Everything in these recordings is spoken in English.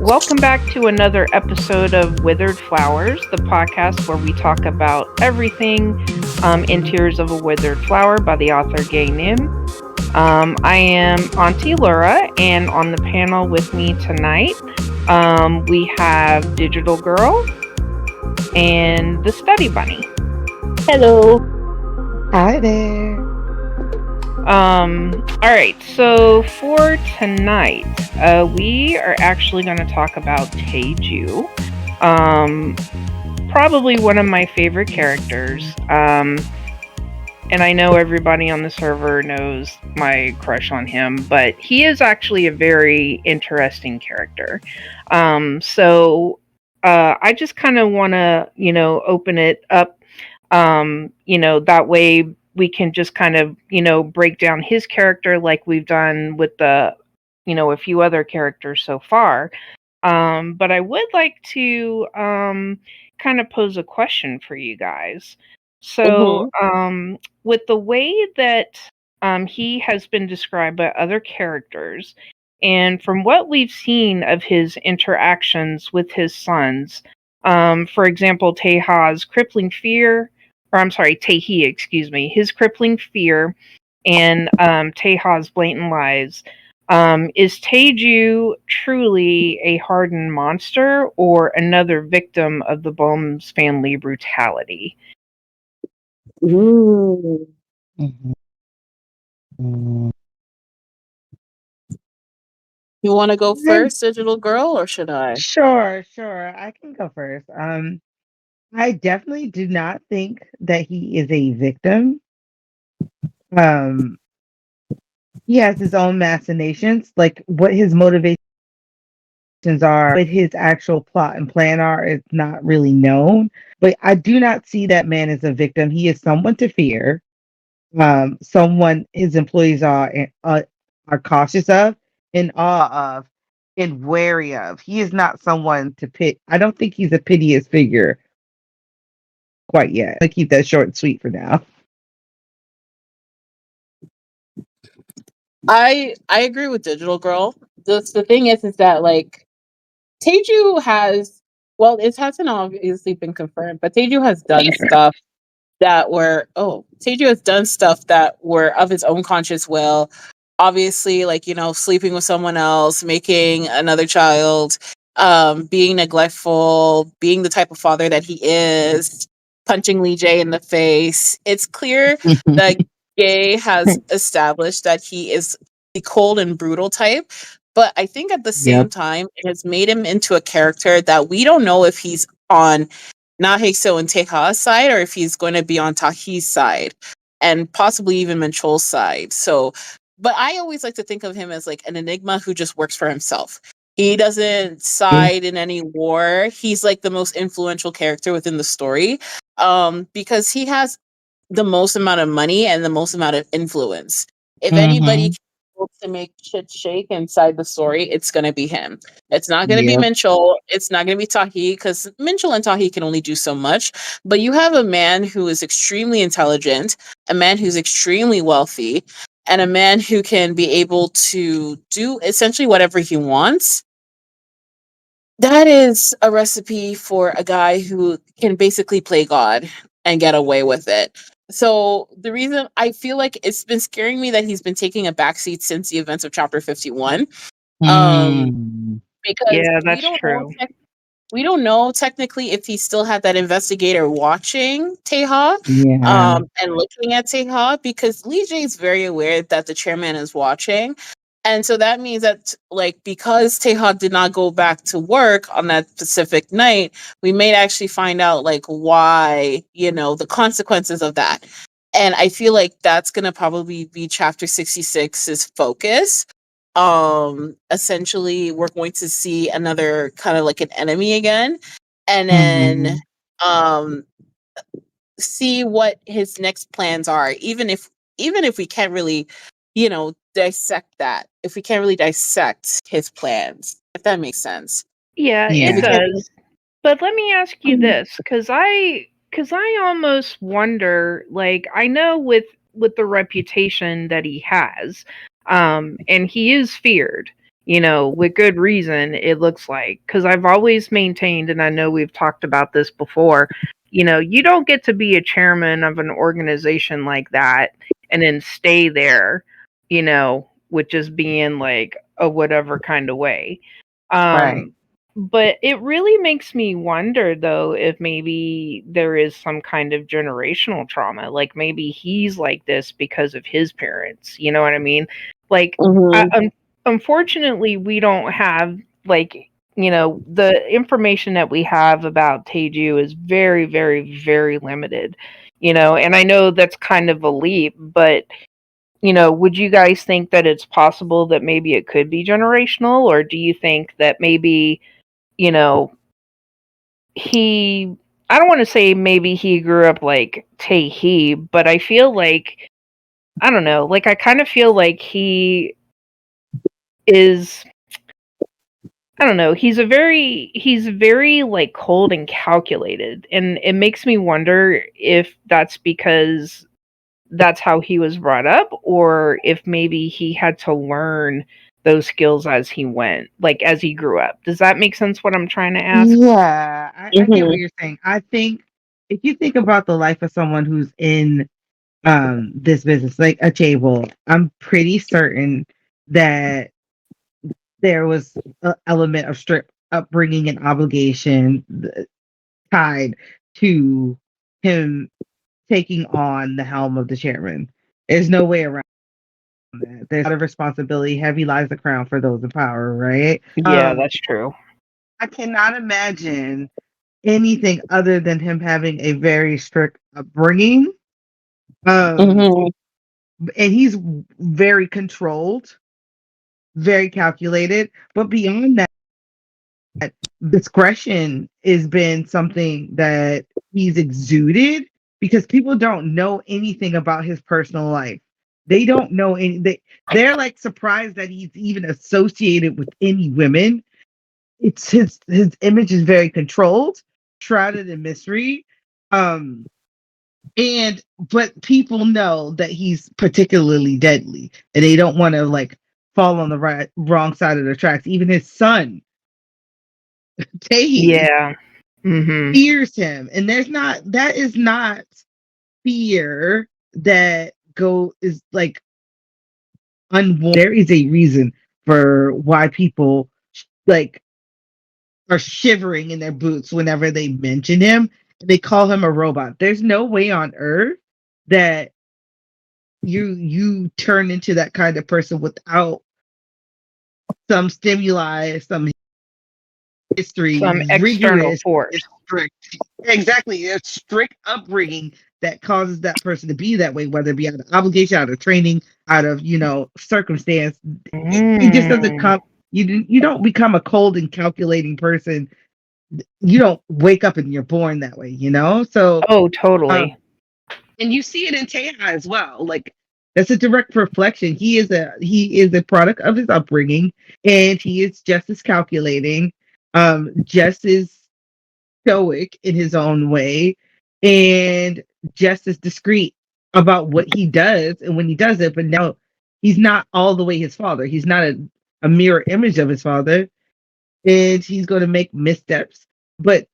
Welcome back to another episode of Withered Flowers, the podcast where we talk about everything in Tears of a Withered Flower by the author Gay Nim. I am Auntie Laura, and on the panel with me tonight, we have Digital Girl and the Study Bunny. Hello. Hi there. Alright, so for tonight, we are actually going to talk about Taejoo. Probably one of my favorite characters. And I know everybody on the server knows my crush on him, but he is actually a very interesting character. So I just kind of want to, open it up, that way we can just kind of, break down his character like we've done with the, a few other characters so far. But I would like to kind of pose a question for you guys. So, with the way that he has been described by other characters, and from what we've seen of his interactions with his sons, for example, Taeha's crippling fear, Taehi, excuse me, his crippling fear and Taeha's blatant lies. Is Taejoo truly a hardened monster or another victim of the Beom's family brutality? Ooh. You want to go first, Digital Girl, or should I? Sure. I can go first. I definitely do not think that he is a victim. He has his own machinations, like what his motivations are, what his actual plot and plan are is not really known. But I do not see that man as a victim. He is someone to fear. Someone his employees are cautious of, in awe of, and wary of. He is not someone to pit. I don't think he's a piteous figure quite yet. I'll keep that short and sweet for now. I agree with Digital Girl. The thing is that like Taejoo has, well, it hasn't obviously been confirmed, but Taejoo has done stuff Taejoo has done stuff that were of his own conscious will. Obviously, like, sleeping with someone else, making another child, being neglectful, being the type of father that he is, punching Lee Jae in the face. It's clear that Gay has established that he is the cold and brutal type. But I think at the same time, it has made him into a character that we don't know if he's on Naheso and Taeha's side or if he's going to be on Tahi's side and possibly even Minchul's side. So, but I always like to think of him as like an enigma who just works for himself. He doesn't side in any war. He's like the most influential character within the story because he has the most amount of money and the most amount of influence. If anybody can to make shit shake inside the story, it's going to be him. It's not going to be Minchul. It's not going to be Tahi because Minchul and Tahi can only do so much. But you have a man who is extremely intelligent, a man who's extremely wealthy, and a man who can be able to do essentially whatever he wants. That is a recipe for a guy who can basically play God and get away with it. So the reason I feel like it's been scaring me that he's been taking a backseat since the events of chapter 51. Because yeah, that's true. We don't know technically if he still had that investigator watching Taeha and looking at Taeha because Lee Jae is very aware that the chairman is watching. And so that means that, like, because Taeha did not go back to work on that specific night, we may actually find out, like, why, the consequences of that. And I feel like that's going to probably be chapter 66's focus. Essentially, we're going to see another kind of like an enemy again. And then see what his next plans are, even if we can't really dissect that, if we can't really dissect his plans, if that makes sense. Yeah, it does. But let me ask you this, because I almost wonder, like, I know with the reputation that he has, and he is feared, with good reason, it looks like. Because I've always maintained, and I know we've talked about this before, you don't get to be a chairman of an organization like that and then stay there, with just being like a whatever kind of way. Right. But it really makes me wonder, though, if maybe there is some kind of generational trauma. Like maybe he's like this because of his parents. You know what I mean? Like, Mhm. unfortunately, we don't have, like, the information that we have about Taeju is very, very, very limited. And I know that's kind of a leap, but would you guys think that it's possible that maybe it could be generational, or do you think that maybe, you know, he I don't want to say maybe he grew up like Tae-hee, but I feel like I don't know, like I kind of feel like he is I don't know, he's very like cold and calculated, and it makes me wonder if that's because that's how he was brought up, or if maybe he had to learn those skills as he went, like as he grew up. Does that make sense what I'm trying to ask? Yeah, I get what Mhm. you're saying. I think if you think about the life of someone who's in this business, like a table, I'm pretty certain that there was an element of strict upbringing and obligation tied to him taking on the helm of the chairman. There's no way around that. There's a lot of responsibility. Heavy lies the crown for those in power, right? Yeah, that's true. I cannot imagine anything other than him having a very strict upbringing. Um, Mhm. and he's very controlled, very calculated. But beyond that, discretion has been something that he's exuded because people don't know anything about his personal life. They don't know any. They're like surprised that he's even associated with any women. It's his image is very controlled, shrouded in mystery. Um, and but people know that he's particularly deadly, and they don't want to like fall on the wrong side of the tracks. Even his son, Tae, Yeah. Mhm. fears him, and that is not fear that is like unwarranted. There is a reason for why people like are shivering in their boots whenever they mention him. They call him a robot. There's no way on earth that you turn into that kind of person without some stimuli, some history, Some external rigorous, force. strict, exactly, a strict upbringing that causes that person to be that way, whether it be out of obligation, out of training, out of circumstance. It just doesn't Mm. come. You don't become a cold and calculating person. You don't wake up and you're born that way, So, Oh, um, totally. and you see it in Teja as well. Like that's a direct reflection. He is a product of his upbringing, and he is just as calculating, just as stoic in his own way, and just as discreet about what he does and when he does it. But now he's not all the way his father. He's not a mirror image of his father, and he's going to make missteps. But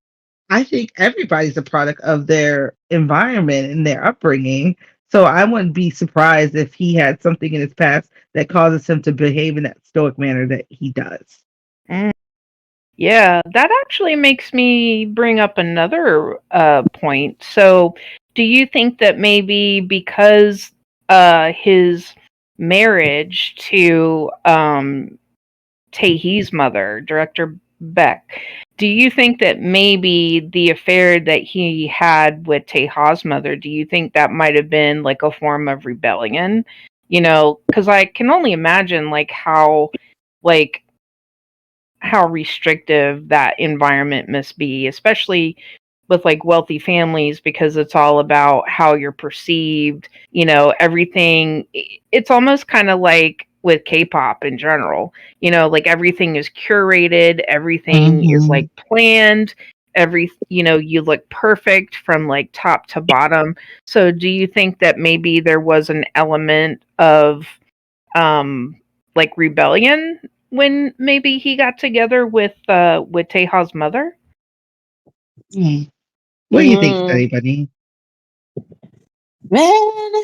I think everybody's a product of their environment and their upbringing. So I wouldn't be surprised if he had something in his past that causes him to behave in that stoic manner that he does. Mm. Yeah, that actually makes me bring up another point. So, do you think that maybe because his marriage to Taehee's mother, director Beck, do you think that maybe the affair that he had with Taeha's mother, do you think that might have been like a form of rebellion? Because I can only imagine like how restrictive that environment must be, especially with like wealthy families, because it's all about how you're perceived, everything. It's almost kind of like with K-pop in general, like everything is curated, everything is Mm-hmm. like planned, you look perfect from like top to bottom. So do you think that maybe there was an element of like rebellion when maybe he got together with Taeha's mother? Hmm. What do you think, Mm, Study Buddy? man,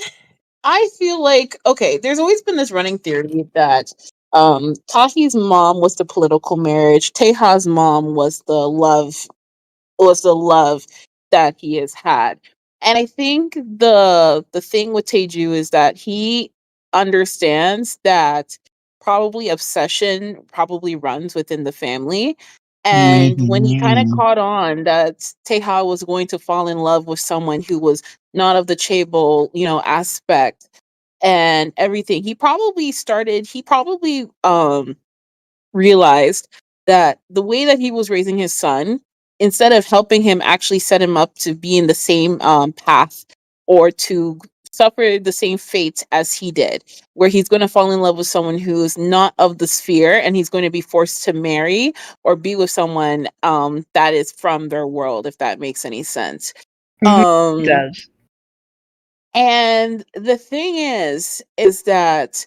I feel like okay. There's always been this running theory that Tahi's mom was the political marriage. Taeha's mom was the love that he has had. And I think the thing with Taeju is that he understands that probably obsession probably runs within the family. And when he kind of Mm-hmm. caught on that Teha was going to fall in love with someone who was not of the Chaebol, aspect and everything, he probably realized that the way that he was raising his son, instead of helping him actually set him up to be in the same path or to suffer the same fate as he did, where he's going to fall in love with someone who is not of the sphere and he's going to be forced to marry or be with someone that is from their world, if that makes any sense. Mhm. It Um, does. and the thing is that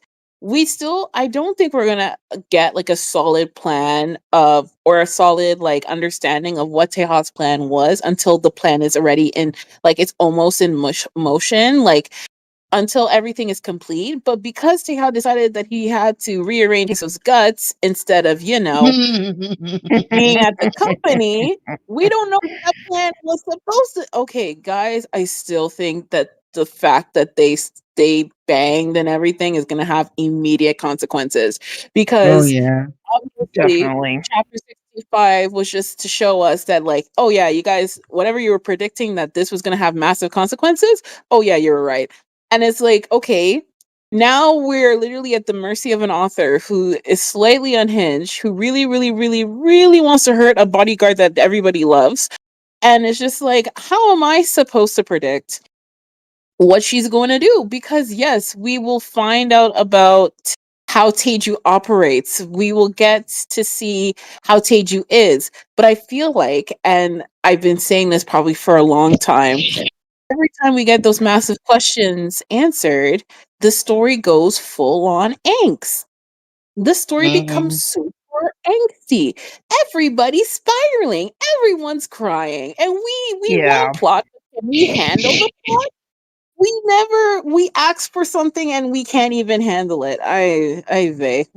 I don't think we're gonna get like a solid plan of or a solid like understanding of what Teja's plan was until the plan is already in like it's almost in motion, like until everything is complete. But because Teja decided that he had to rearrange his guts instead of, being at the company, we don't know what that plan was supposed to. Okay, guys, I still think that the fact that they banged and everything is going to have immediate consequences Oh because yeah. obviously Definitely. chapter 65 was just to show us that like, oh yeah, you guys, whatever you were predicting that this was going to have massive consequences, oh yeah, you were right. And it's like, okay, now we're literally at the mercy of an author who is slightly unhinged, who really, really, really, really wants to hurt a bodyguard that everybody loves. And it's just like, how am I supposed to predict what she's going to do? Because yes, we will find out about how Teju operates. We will get to see how Teju is. But I feel like, and I've been saying this probably for a long time, every time we get those massive questions answered, the story goes full on angst. The story becomes Mhm. super angsty. Everybody's spiraling. Everyone's crying. And we want Yeah. plot. Can we handle the plot? We ask for something and we can't even handle it. I they.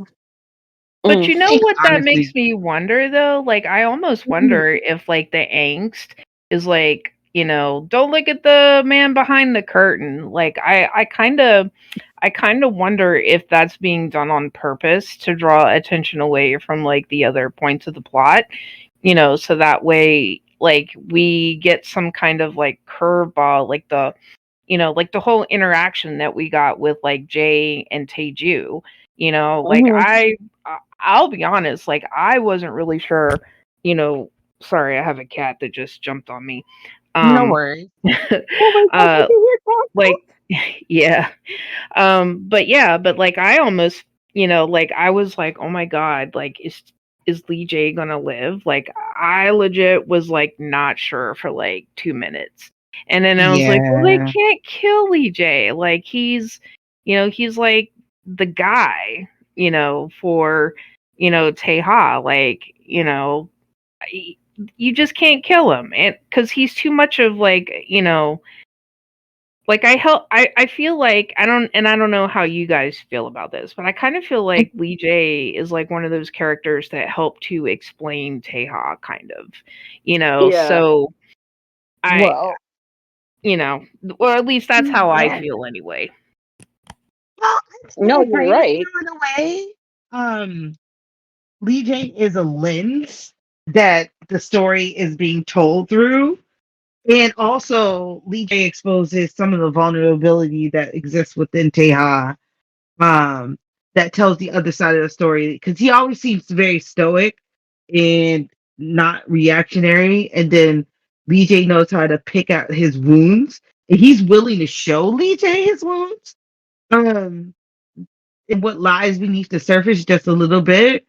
But Mm. you know think what that makes honestly. me wonder though? Like I almost Mhm. wonder if like the angst is like, don't look at the man behind the curtain. Like I kind of wonder if that's being done on purpose to draw attention away from like the other points of the plot, so that way like we get some kind of like curveball, like the whole interaction that we got with like Jay and Taeju. Like Mhm. I'll be honest, like I wasn't really sure, you know, sorry, I have a cat that just jumped on me. No Um worries. Oh my god, did uh you hear that? like yeah. But yeah, but like I almost, like I was like, "Oh my god, like is Lee J gonna live?" Like I legit was like not sure for like 2 minutes. And then I was like, "Well, they Yeah. can't kill Lee J. Like he's like the guy, for, Teha. Like, y- you just can't kill him." And cuz he's too much of like, like I feel like I don't know how you guys feel about this, but I kind of feel like Lee J is like one of those characters that help to explain Teha kind of. Yeah. So I Well, well, at least that's how I Yeah. feel anyway. Well, I no, still you're agree with right. you in a way. Um, Lee J is a lens that the story is being told through. And also, Lee J exposes some of the vulnerability that exists within Teha, um, that tells the other side of the story. Because he always seems very stoic and not reactionary. And then Lee J knows how to pick out his wounds. And he's willing to show Lee J his wounds. Um, and what lies beneath the surface just a little bit,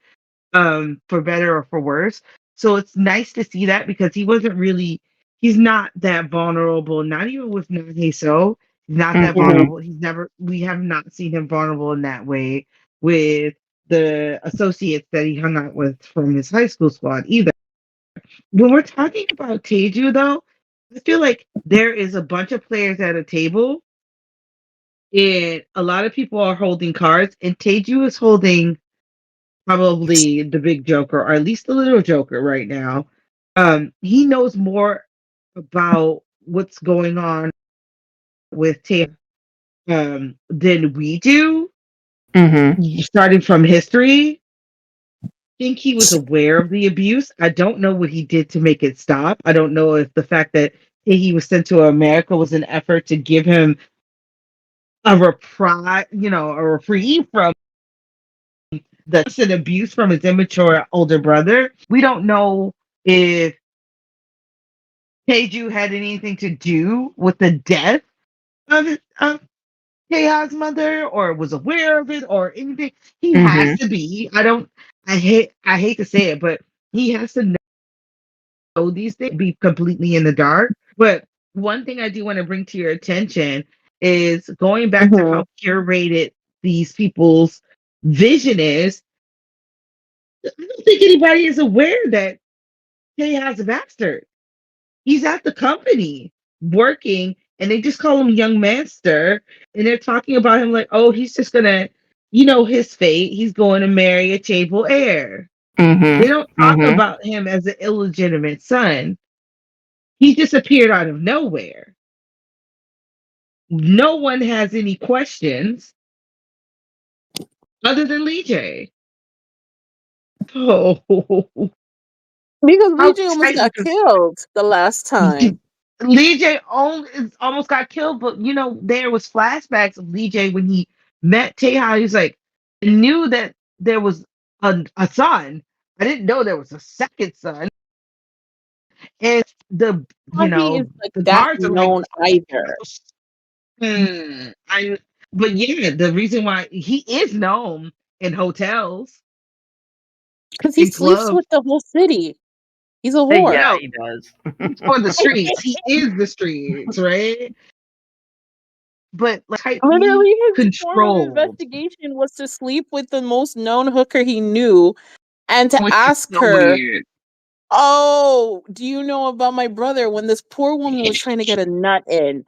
for better or for worse. So it's nice to see that because he's not that vulnerable, not even with Nage So. He's not that Mhm. Mhm. vulnerable. We have not seen him vulnerable in that way with the associates that he hung out with from his high school squad either. When we're talking about Taeju, though, I feel like there is a bunch of players at a table, and a lot of people are holding cards, and Taeju is holding probably the big joker, or at least the little joker right now. He knows more about what's going on with Taeju than we do, starting from history. Think he was aware of the abuse. I don't know what he did to make it stop. I don't know if the fact that he was sent to America was an effort to give him a reprise, a reprieve from the constant abuse from his immature older brother. We don't know if Taeju had anything to do with the death of Taeha's mother, or was aware of it, or anything. He has to be. I hate to say it, but he has to know these things, be completely in the dark. But one thing I do want to bring to your attention is going back to how curated these people's vision is. I don't think anybody is aware that Taeha's a bastard. He's at the company working, and they just call him young master, and they're talking about him like, oh, he's just gonna, his fate. He's going to marry a chaebol heir. They don't talk about him as an illegitimate son. He just appeared out of nowhere. No one has any questions other than Lee J. Oh, Because how Lee J almost excited! got killed the last time. Lee J almost got killed, but there was flashbacks of Lee J when he met Taeha. He's like, I knew that there was a son. I didn't know there was a second son. And He is like the that guards are like, known either. I. But yeah, the reason why he is known in hotels, Because he in sleeps clubs, with the whole city. He's a whore. Yeah, no, he does. for the streets. He is the streets, right? But like tightly Literally, his form of controlled, investigation was to sleep with the most known hooker he knew and to which is ask so her, weird. oh, do you know about my brother when this poor woman was trying to get a nut in?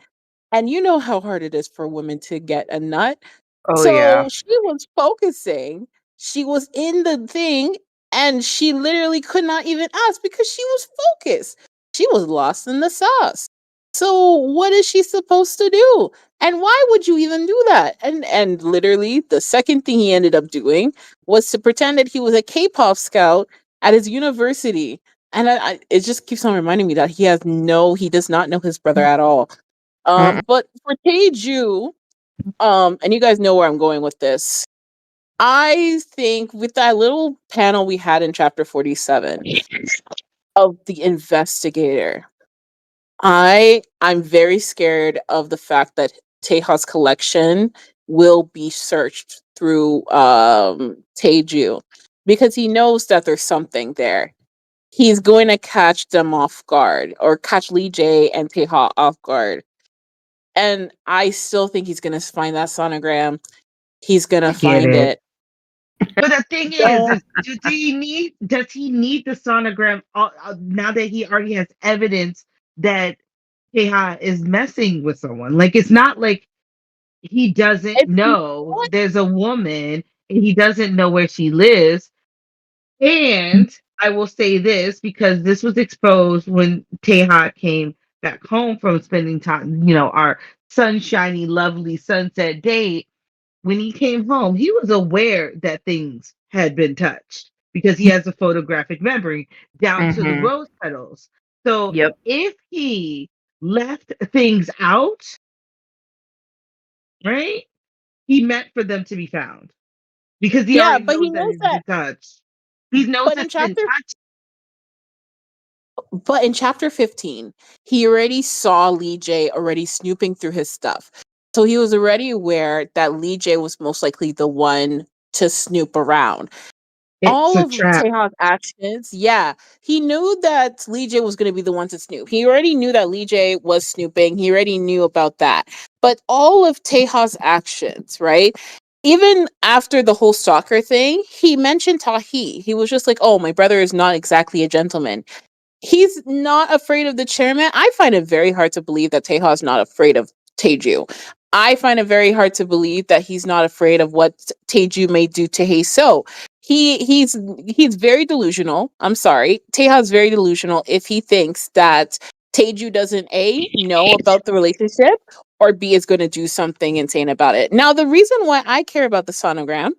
And you know how hard it is for women to get a nut. Oh yeah. So she was focusing. She was in the thing and she literally could not even ask because she was focused. She was lost in the sauce. So what is she supposed to do? And why would you even do that? And literally the second thing he ended up doing was to pretend that he was a K-pop scout at his university. And it just keeps on reminding me that he does not know his brother at all. Mm-mm. But for Taeju, and you guys know where I'm going with this. I think with that little panel we had in chapter 47 of the investigator, I'm very scared of the fact that Taeha's collection will be searched through Taeju because he knows that there's something there. He's going to catch them off guard or catch Lee J and Taeha off guard. And I still think he's going to find that sonogram. He's going to I get find it. it. But the thing Don't is does he need the sonogram now that he already has evidence that Keha is messing with someone? Like, it's not like he doesn't if you know there's a woman and he doesn't know where she lives. And I will say this because this was exposed when Teha came back home from spending time, our sunshiny, lovely sunset date. When he came home, he was aware that things had been touched because he has a photographic memory down to the rose petals. So Yep. if he left things out, right, he meant for them to be found because he Yeah, already but he knows that knows it's that been touched. He knows but in it's been touched. 15, he already saw Lee J already snooping through his stuff. So he was already aware that Lee J was most likely the one to snoop around. It's All a of trap. Taeha's actions, yeah, he knew that Lee J was going to be the one to snoop. He already knew that Lee J was snooping. He already knew about that. But all of Taeha's actions, right? even after the whole stalker thing, he mentioned Tahi. He was just like, "Oh, my brother is not exactly a gentleman." He's not afraid of the chairman. I find it very hard to believe that Taeha is not afraid of Taeju. I find it very hard to believe that he's not afraid of what Taeju may do to Hae-so. He's very delusional. I'm sorry. Taeha is very delusional if he thinks that Taeju doesn't A, know about the relationship, or B, is going to do something insane about it. Now, the reason why I care about the sonogram,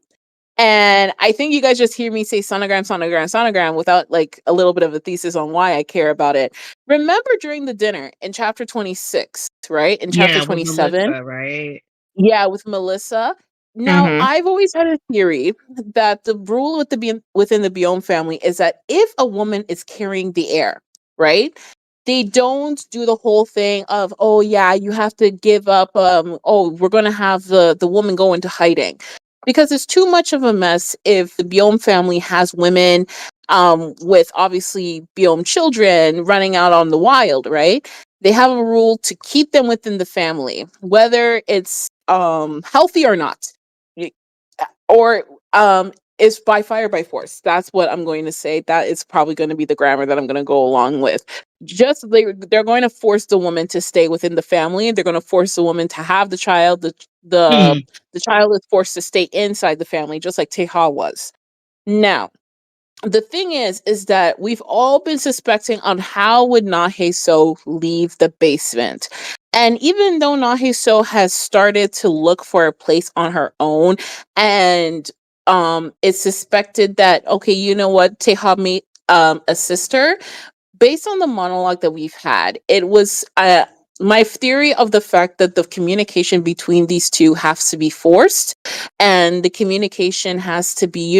and I think you guys just hear me say sonogram, sonogram, sonogram without like a little bit of a thesis on why I care about it. Remember during the dinner in chapter 26, right? In chapter Yeah, with 27, Melissa, right? yeah, with Melissa. Now, Mm-hmm. I've always had a theory that the rule with within the Beom family is that if a woman is carrying the heir, right? They don't do the whole thing of, oh yeah, you have to give up oh, we're going to have the woman go into hiding. Because it's too much of a mess if the Beom family has women with obviously Beom children running out on the wild, right? They have a rule to keep them within the family, whether it's healthy or not. Y- or is by fire by force. That's what I'm going to say. That is probably going to be the grammar that I'm going to go along with. Just they're going to force the woman to stay within the family. They're going to force the woman to have the child. The Hmm. the child is forced to stay inside the family, just like Teha was. Now, the thing is that we've all been suspecting on how would Naheso leave the basement. And even though Naheso has started to look for a place on her own, and it's suspected that, okay, you know what, Teha may assist her, based on the monologue that we've had, it was my theory of the fact that the communication between these two has to be forced, and the communication has to be,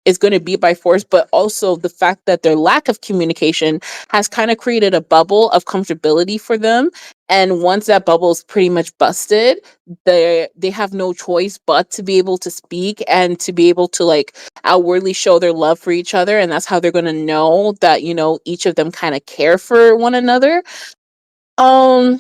is going to be by force, but also the fact that their lack of communication has kind of created a bubble of comfortability for them. And once that bubble is pretty much busted, they have no choice but to be able to speak and to be able to like outwardly show their love for each other, and that's how they're going to know that each of them kind of care for one another. um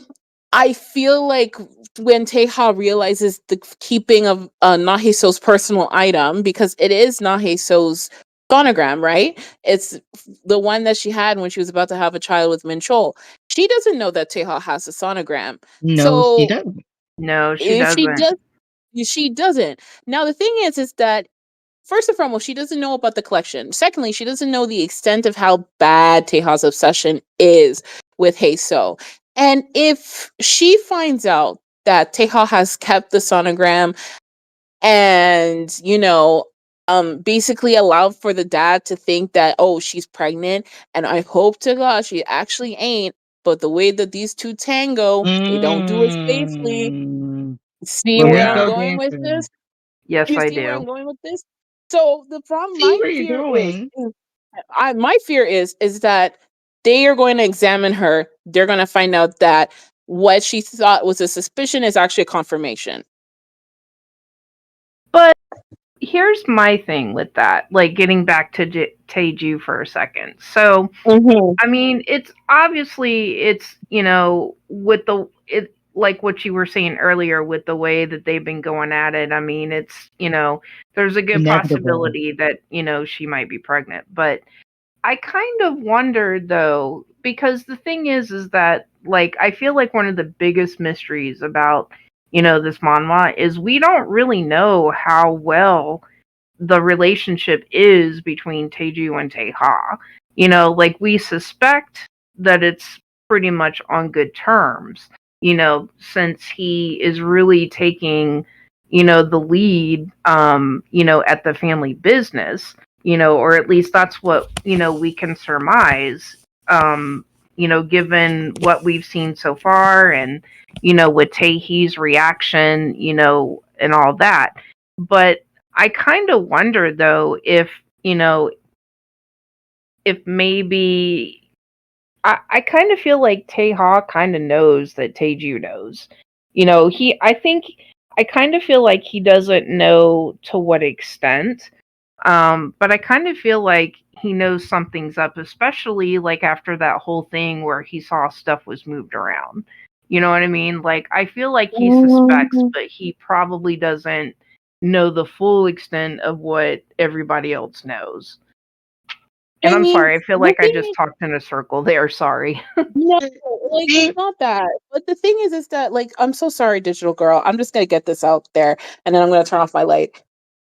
I feel like when Teha realizes the keeping of Naheso's personal item, because it is Naheso's sonogram, right? It's the one that she had when she was about to have a child with Minchol. She doesn't know that Teha has a sonogram. No, she So doesn't. No, she if she doesn't. does, she doesn't. Now the thing is that first and foremost, she doesn't know about the collection. Secondly, she doesn't know the extent of how bad Teha's obsession is with Heiso. And if she finds out that Teha has kept the sonogram and, basically allowed for the dad to think that, oh, she's pregnant, and I hope to God she actually ain't. But the way that these two tango, they don't do it safely. Mm. See But where we I'm Yeah. go going with dancing. this? Yes, You I see where I'm do. going with this? So the problem, See my where you're fear is, going. my fear is that they are going to examine her. They're going to find out that what she thought was a suspicion is actually a confirmation. But here's my thing with that. Like getting back to Taeju for a second. So Mm-hmm. I mean, it's obviously it's with the it like what you were saying earlier with the way that they've been going at it. I mean, it's there's a good Inevitable. possibility that she might be pregnant, but I kind of wondered though because the thing is that like I feel like one of the biggest mysteries about this manhwa is we don't really know how well the relationship is between Taeju and Taeha. Like we suspect that it's pretty much on good terms, since he is really taking, the lead, at the family business, or at least that's what, we can surmise, given what we've seen so far and, with Taehee's reaction, and all that. But I kind of wonder though you know, if maybe I kind of feel like Taeha kind of knows that Taeju knows. I think I kind of feel like he doesn't know to what extent. But I kind of feel like he knows something's up, especially like after that whole thing where he saw stuff was moved around. You know what I mean? Like I feel like he suspects, but he probably doesn't know the full extent of what everybody else knows. And I I'm mean, sorry, I feel the like I thing just is, talked in a circle there. Sorry. no, like it's not that. But the thing is that like I'm so sorry, digital girl. I'm just gonna get this out there, and then I'm gonna turn off my light.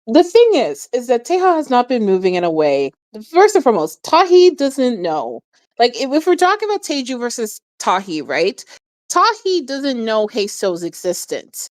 The thing is that Teja has not been moving in a way. First and foremost, Tahi doesn't know. Like if we're talking about Taeju versus Tahi, right? Tahi doesn't know Heiso's existence.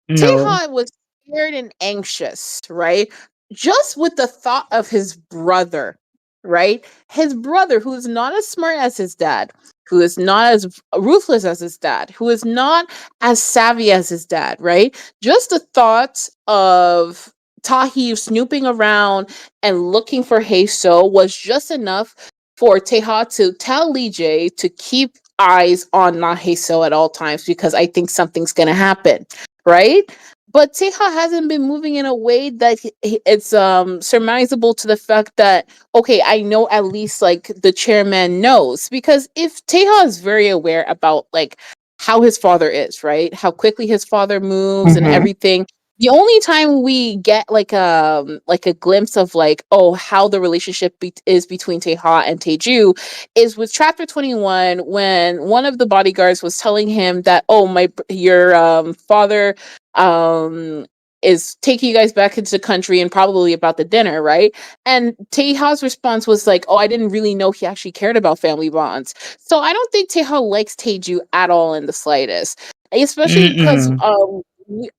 No. Teja was scared and anxious, right? Just with the thought of his brother, right? His brother, who is not as smart as his dad, who is not as ruthless as his dad, who is not as savvy as his dad, right? Just the thought of Tahi snooping around and looking for Heiso was just enough for Teha to tell Lee Jae to keep eyes on Na Heiso at all times because I think something's gonna happen, right? But Teja hasn't been moving in a way that it's surmisable to the fact that okay, I know at least like the chairman knows because if Teja is very aware about like how his father is, right? How quickly his father moves and Mm-hmm. everything. The only time we get like a glimpse of like oh how the relationship is between Teja and Taeju is with chapter 21 when one of the bodyguards was telling him that oh your father um is taking you guys back into the country and probably about the dinner, right? And Teja's response was like, "Oh, I didn't really know he actually cared about family bonds." So I don't think Teja likes Taeju at all in the slightest, especially because Mm-mm.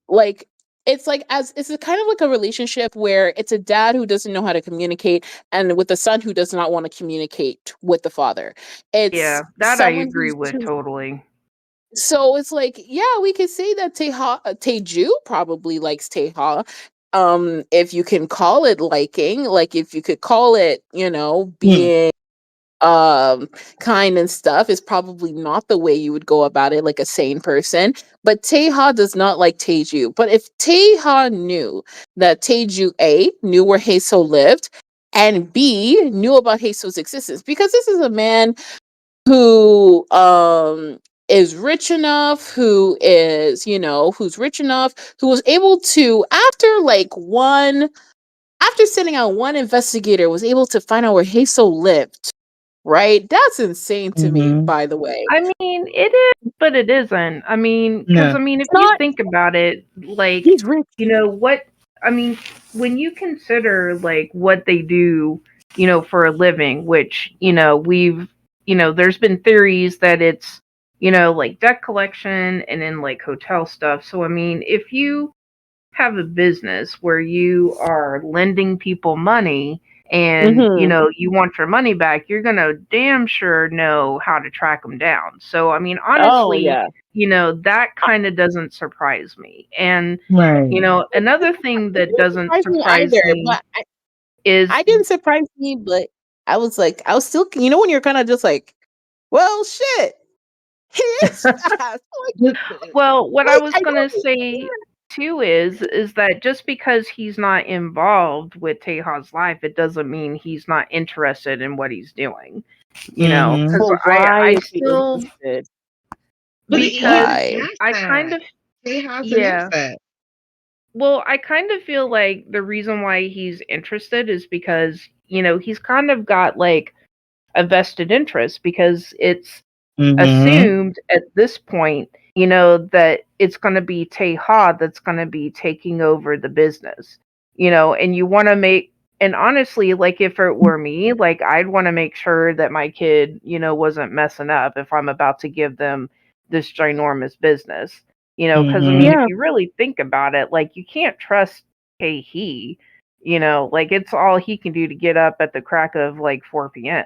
like it's like as it's a kind of like a relationship where it's a dad who doesn't know how to communicate and with a son who does not want to communicate with the father. It's Yeah, that I someone agree with totally. so it's like, yeah, we could say that Taeju probably likes Teha. If you can call it liking, like if you could call it, you know, Mm. being kind and stuff is probably not the way you would go about it like a sane person. But Teha does not like Taeju. But if Teha knew that Taeju A knew where Heiso lived and B knew about Heiso's existence, because this is a man who is rich enough, who is, you know, who's rich enough, who was able to after sending out one investigator was able to find out where Hazel lived, right? That's insane to me, Mm-hmm. by the way. I mean, it is, but it isn't. I mean, because No. I mean, if It's you not think about it, like, he's rich. what I mean, when you consider like what they do, for a living, which there's been theories that it's like debt collection and then like hotel stuff. So I mean, if you have a business where you are lending people money and Mm-hmm. you want your money back, you're going to damn sure know how to track them down. So I mean, Oh honestly, yeah. that kind of doesn't surprise me. And Right. another thing It that didn't doesn't surprise me surprise either, me but is I didn't surprise me, but I was still, you know, when you're kind of just like, well, shit, he is fast. well, what I Like, was I going to don't say too is that just because he's not involved with Teja's life, it doesn't mean he's not interested in what he's doing. Mm-hmm. Because But I why I is he still interested? But he's because an Why? I kind asset. of He has an yeah. asset. Well, I kind of feel like the reason why he's interested is because, he's kind of got like a vested interest because it's Mm-hmm. assumed at this point, that it's going to be Teha that's going to be taking over the business, and you want to make, and honestly, like if it were me, like I'd want to make sure that my kid, wasn't messing up if I'm about to give them this ginormous business, because I mean, Mm-hmm. if Yeah. you really think about it, like you can't trust he, like it's all he can do to get up at the crack of like 4 p.m.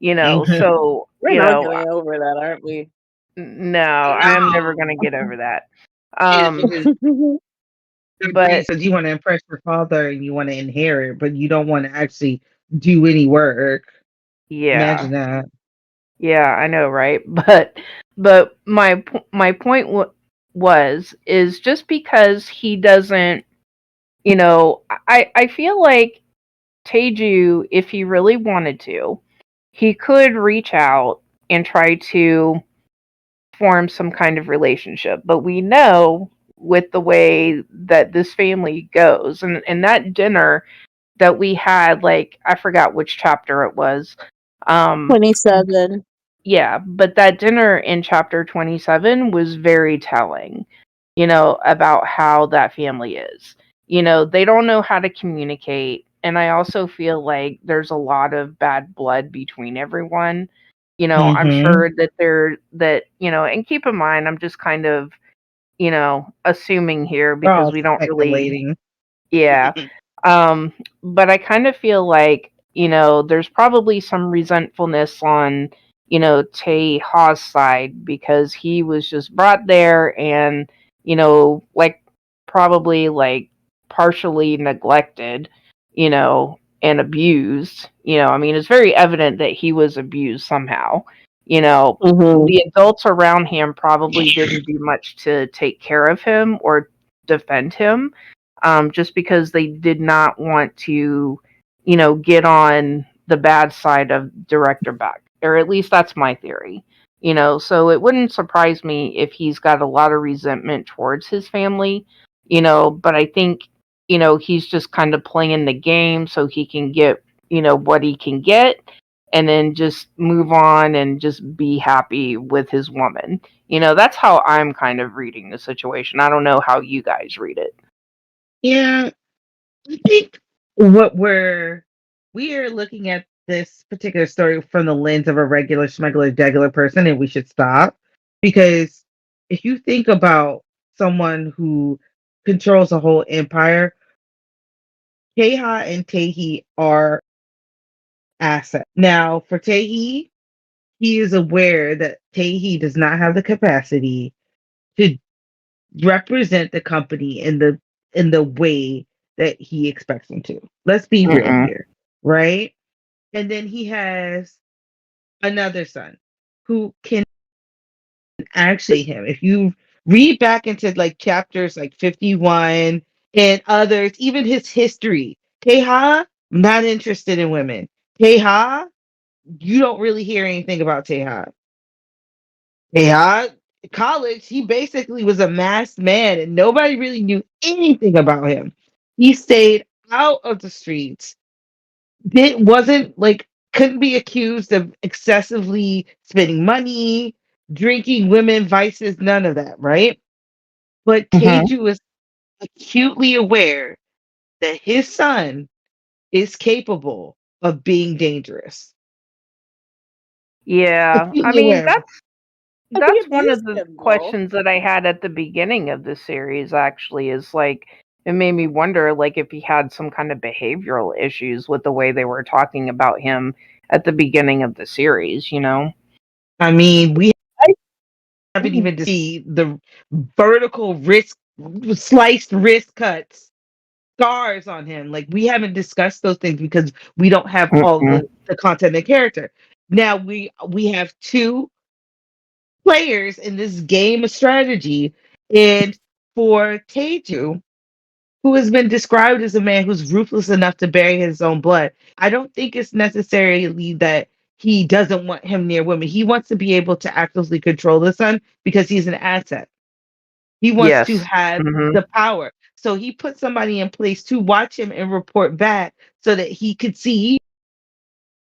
Mm-hmm. So, We're not getting over that, aren't we? no, No. I'm never gonna get over that. It's because your brain But says you want to impress your father and you want to inherit, but you don't want to actually do any work. yeah, Imagine that. yeah, I know, right? But my point was is just because he doesn't, I feel like Teju, if he really wanted to, he could reach out and try to form some kind of relationship. But we know with the way that this family goes. And that dinner that we had, like, I forgot which chapter it was. 27. Yeah, but that dinner in chapter 27 was very telling, about how that family is. They don't know how to communicate. And I also feel like there's a lot of bad blood between everyone. I'm Mm-hmm. sure and keep in mind, I'm just kind of, assuming here We're because all we don't really, speculating. yeah. Um, but I kind of feel like, there's probably some resentfulness on, Tae Ha's side because he was just brought there and, like probably like partially neglected, and abused. I mean, it's very evident that he was abused somehow. Mm-hmm. The adults around him probably didn't do much to take care of him or defend him, just because they did not want to, get on the bad side of Director Beck. Or at least that's my theory. So it wouldn't surprise me if he's got a lot of resentment towards his family, but I think, he's just kind of playing the game so he can get, what he can get and then just move on and just be happy with his woman. That's how I'm kind of reading the situation. I don't know how you guys read it. Yeah, I think what we are looking at this particular story from the lens of a regular schmegular degular person, and we should stop because if you think about someone who controls a whole empire, Keha and Tehi are assets. Now, for Tehi, he is aware that Tehi does not have the capacity to represent the company in the way that he expects him to. Let's be real Mm-mm. here, right? And then he has another son who can actually him. If you read back into like chapters like 51 and others, even his history, Teha, not interested in women. Teha, you don't really hear anything about Teha. Teha, college, he basically was a masked man and nobody really knew anything about him. He stayed out of the streets. Wasn't like couldn't be accused of excessively spending money, drinking, women, vices, none of that, right? But Mhm. Teju is acutely aware that his son is capable of being dangerous. Yeah, I Acutely mean, aware of it. But he that's one of abused the him, though. questions that I had at the beginning of the series, actually, is like it made me wonder, like, if he had some kind of behavioral issues with the way they were talking about him at the beginning of the series. I mean, we I, haven't mm, even see the vertical wrist sliced wrist cuts scars on him. Like we haven't discussed those things because we don't have all Mm-mm. the content and character. Now we have two players in this game of strategy, and for Teju, who has been described as a man who's ruthless enough to bury his own blood, I don't think it's necessarily that he doesn't want him near women. He wants to be able to actively control the son because he's an asset. He wants to Yes. have Mhm. the power. So he put somebody in place to watch him and report back so that he could see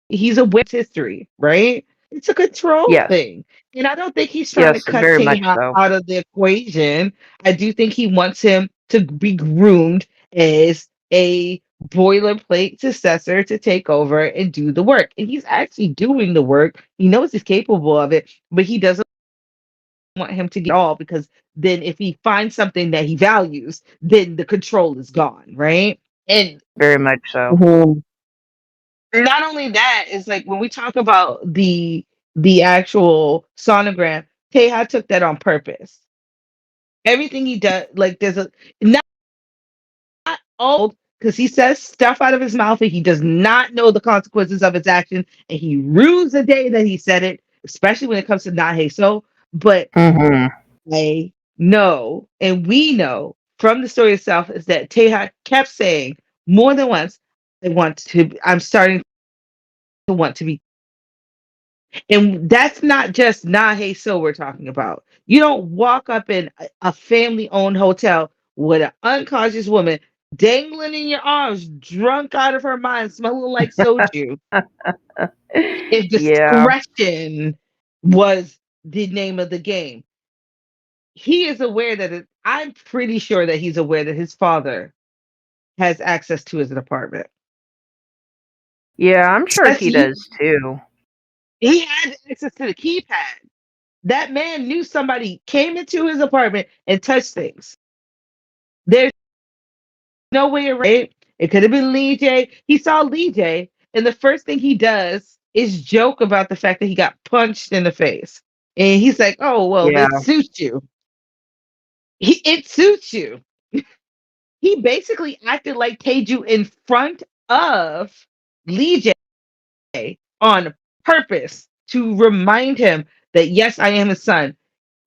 he's aware of history, right? It's a control Yes. thing. And I don't think he's trying to Yes, cut very much Teha so. out of the equation. I do think he wants him to be groomed as a boilerplate successor to take over and do the work. And he's actually doing the work. He knows he's capable of it, but he doesn't want him to get all because then if he finds something that he values, then the control is gone, right? And Very much so. mhm. not only that, it's like when we talk about the actual sonogram, Teha took that on purpose. Everything he does, like there's a not old because he says stuff out of his mouth and he does not know the consequences of his action, and he rues the day that he said it, especially when it comes to Nahe. So, but Mhm. I know, and we know from the story itself, is that Teha kept saying more than once, I'm starting to want to be. And that's not just Nahe So we're talking about. You don't walk up in a family owned hotel with an unconscious woman dangling in your arms, drunk out of her mind, smelling like soju. If Yeah. discretion was the name of the game, he is aware that I'm pretty sure that he's aware that his father has access to his apartment. Yeah, I'm sure he Especially does too. he had access to the keypad. That man knew somebody came into his apartment and touched things. There's no way around it. It could have been Lee J. He saw Lee J, and the first thing he does is joke about the fact that he got punched in the face. And he's like, "Oh well, Yeah. it suits you. It suits you." He basically acted like Taeju in front of Lee J on purpose to remind him that yes, I am his son.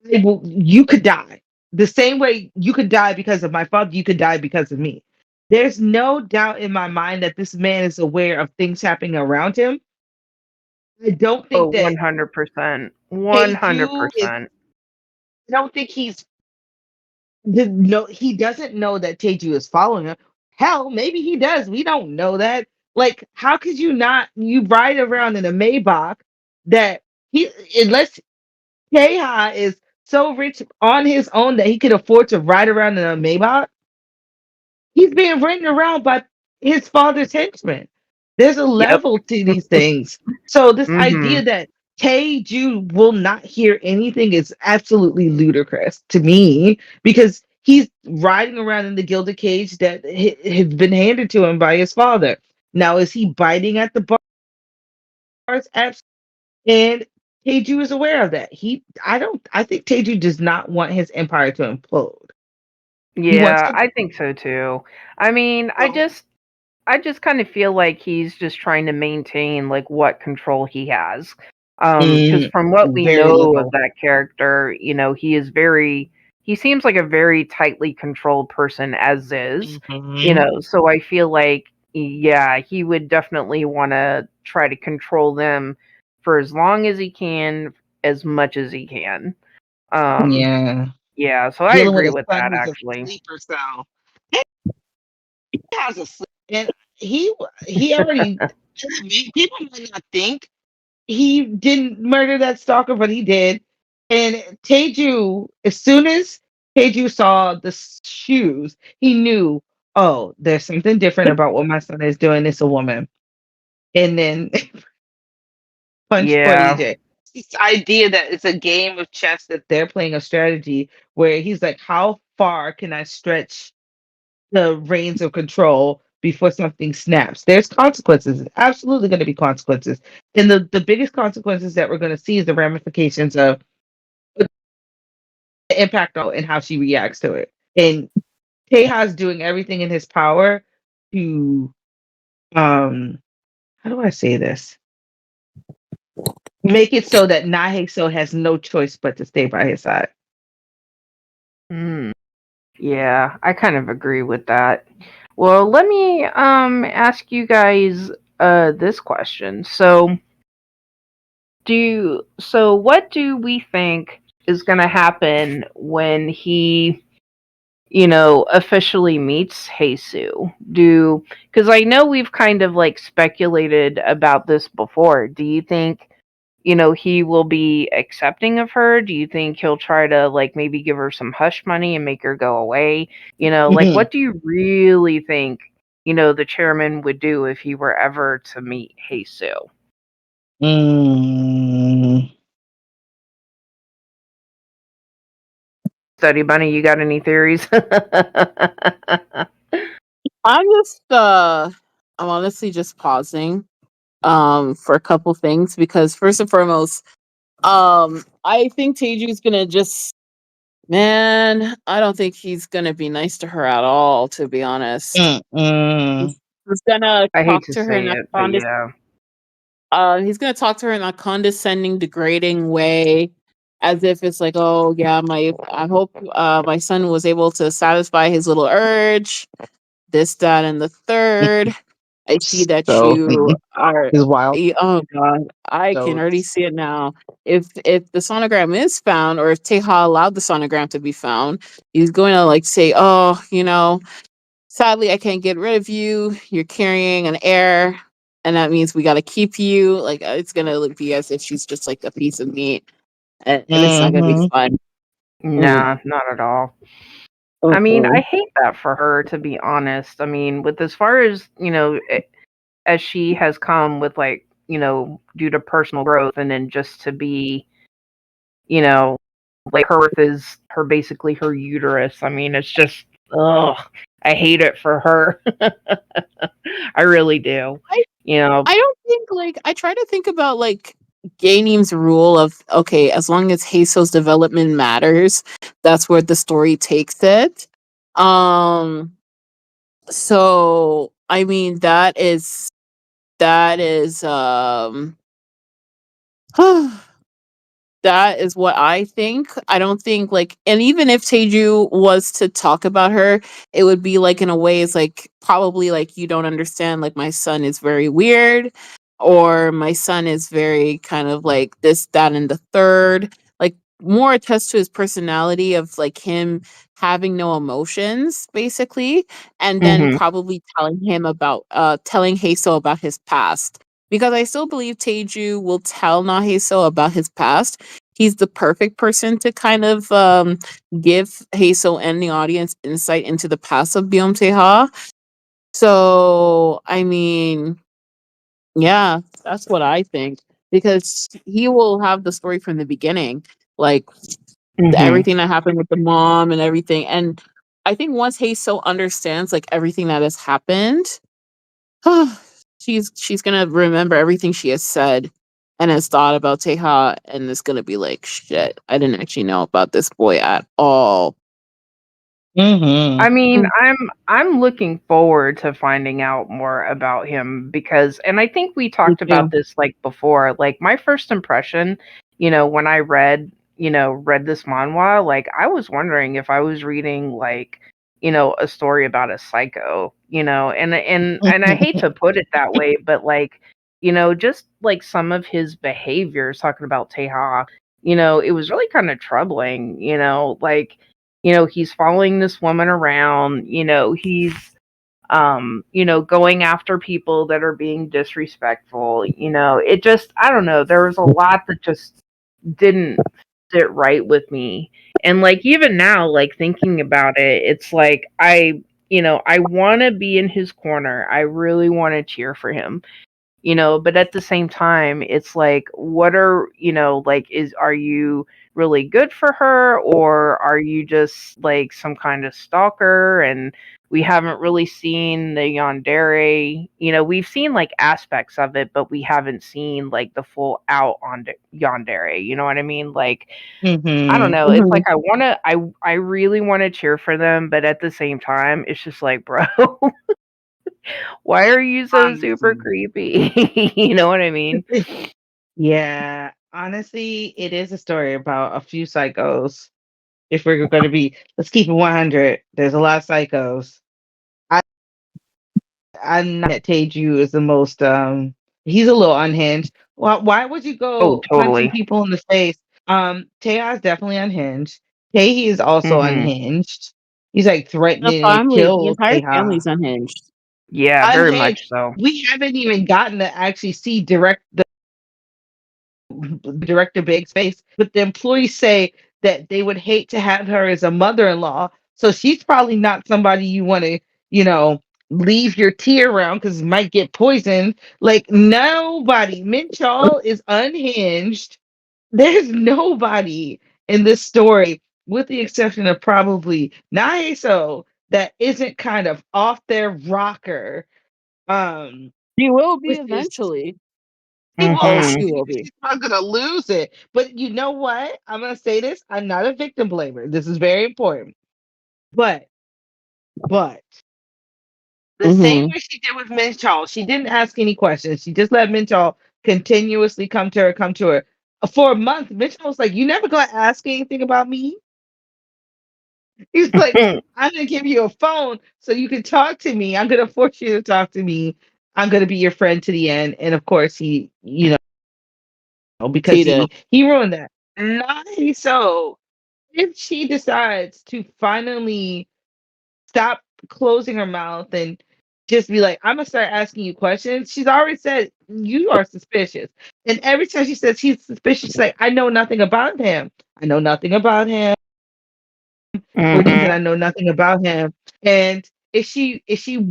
You could die the same way you could die because of my father. You could die because of me. There's no doubt in my mind that this man is aware of things happening around him. I don't Oh, think that 100%. Taeju is. 100%. I don't think no. He doesn't know that Taeju is following him. Hell, maybe he does. We don't know that. Like, how could you not? You ride around in a Maybach that he unless Taeha is so rich on his own that he could afford to ride around in a Maybach. He's being ridden around by his father's henchmen. There's a Yep. level to these things. So this idea Mhm. that Taeju will not hear anything is absolutely ludicrous to me because he's riding around in the gilded cage that has been handed to him by his father. Now, is he biting at the bars? Absolutely. And Taeju is aware of that. I think Taeju does not want his empire to implode. He wants Yeah, to I think so too. I mean, grow. I just kind of feel like he's just trying to maintain like what control he has. Because from what we Very know of little. that character, he seems like a very tightly controlled person as is. Mhm. So I feel like yeah, he would definitely want to try to control them for as long as he can, as much as he can. Um, Yeah. yeah, so I Dealing with agree a with son that who's a actually. sleeper cell. He has a sleep, and he already. People might not think he didn't murder that stalker, but he did. And Teju, as soon as Teju saw the shoes, he knew, oh, there's something different about what my son is doing. It's a woman. And then punch poor Yeah. EJ. This idea that it's a game of chess that they're playing a strategy where he's like, how far can I stretch the reins of control before something snaps? There's consequences. Absolutely going to be consequences. And the biggest consequences that we're going to see is the ramifications of the impact on and how she reacts to it. And Teja's doing everything in his power to how do I say this? Make it so that Naheso has no choice but to stay by his side. Mm. Yeah, I kind of agree with that. Well, let me ask you guys this question. What do we think is going to happen when he, officially meets Heisu? Cuz I know we've kind of like speculated about this before. Do you think he will be accepting of her? Do you think he'll try to like maybe give her some hush money and make her go away? Like Mhm. what do you really think, the chairman would do if he were ever to meet Heisu? Mm. Study Bunny, you got any theories? I'm just I'm honestly just pausing for a couple things because first and foremost, I think Taeju's gonna just man, I don't think he's gonna be nice to her at all, to be honest. Mm-mm. He's gonna I hate talk to to her in say a it, but yeah. he's gonna talk to her in a condescending, degrading way, as if it's like, oh yeah, I hope my son was able to satisfy his little urge, this, that, and the third. I see that So you are. is wild. Oh god, I can So already see it now. If the sonogram is found, or if Teha allowed the sonogram to be found, he's going to like say, "Oh, sadly, I can't get rid of you. You're carrying an heir, and that means we got to keep you." Like it's gonna be as if she's just like a piece of meat, and it's not gonna be mhm. fun. Mm. Nah, not at all. I mean, Mm-mm. I hate that for her, to be honest. I mean, with as far as, as she has come with, like, due to personal growth, and then just to be, you know, like, her earth is her, basically her uterus. I mean, it's just, ugh, I hate it for her. I really do. I You know, I don't think like I try to think about like Ganim's rule of okay, as long as Heiso's development matters, that's where the story takes it. Um so I mean that is that is what I think. I don't think like, and even if Teju was to talk about her, it would be like in a way it's like probably like you don't understand, like my son is very weird, or my son is very kind of like this, that, and the third. Like more attest to his personality of like him having no emotions, basically, and then mhm, probably telling Heiso about his past. Because I still believe Teju will tell Naheso about his past. He's the perfect person to kind of give Hazel and the audience insight into the past of Beom Taejoo. So, I mean, yeah, that's what I think. Because he will have the story from the beginning, like mhm. everything that happened with the mom and everything. And I think once Hazel understands like everything that has happened, she's gonna remember everything she has said and has thought about Teha, and is gonna be like, shit, I didn't actually know about this boy at all. I Mhm. mean, Mm, I'm looking forward to finding out more about him, because, and I think we me talked about too. this, like, before. Like, my first impression, when I read this manhwa, like, I was wondering if I was reading, like, a story about a psycho, and I hate to put it that way, but, like, just like some of his behaviors, talking about Teha, it was really kind of troubling, like, he's following this woman around, he's going after people that are being disrespectful, it just, I don't know, there was a lot that just didn't sit right with me. And, like, even now, like, thinking about it, it's like I want to be in his corner. I really want to cheer for him, but at the same time, it's like, what are, like, are you really good for her, or are you just like some kind of stalker? And we haven't really seen the yandere, we've seen like aspects of it, but we haven't seen like the full out on yandere, you know what I mean? Like, I don't Mhm. know, it's like Mhm. I really want to cheer for them, but at the same time, it's just like, bro, why are you so super Honestly. creepy? You know what I mean? Yeah. Honestly, it is a story about a few psychos. If we're going to be, let's keep it 100. There's a lot of psychos. I I'm not that Taiju is the most he's a little unhinged. Why would you Oh, go punching totally. people in the face? Taeha is definitely unhinged. Taehi is also Mhm. unhinged. He's like The threatening to family, the kill entire Taeha. family's unhinged. Yeah, very Unhinged. much so. We haven't even gotten to actually see director Big's face, but the employees say that they would hate to have her as a mother-in-law. So she's probably not somebody you want to, you know, leave your tea around because it might get poisoned. Like nobody. Minchal is unhinged. There's nobody in this story, with the exception of probably Naeso, that isn't kind of off their rocker. Um, She will be with this eventually. he Oh, will. Mhm. she will be. She's not gonna lose it. But you know what? I'm gonna say this. I'm not a victim blamer. This is very important. But but the same Hmm. way she did with Minchal, she didn't ask any questions. She just let Minchal continuously come to her. For a month, Minchal was like, "You never gonna ask anything about me?" He's like, "I'm gonna give you a phone so you can talk to me. I'm gonna force you to talk to me. I'm gonna be your friend to the end. And of course he, because Cheated. he ruined that. Not so if she decides to finally stop closing her mouth and just be like, I'm gonna start asking you questions. She's already said you are suspicious. And every time she says he's suspicious, she's like, I know nothing about him. I know nothing about him. What do you mean I Mhm. know nothing about him? And if she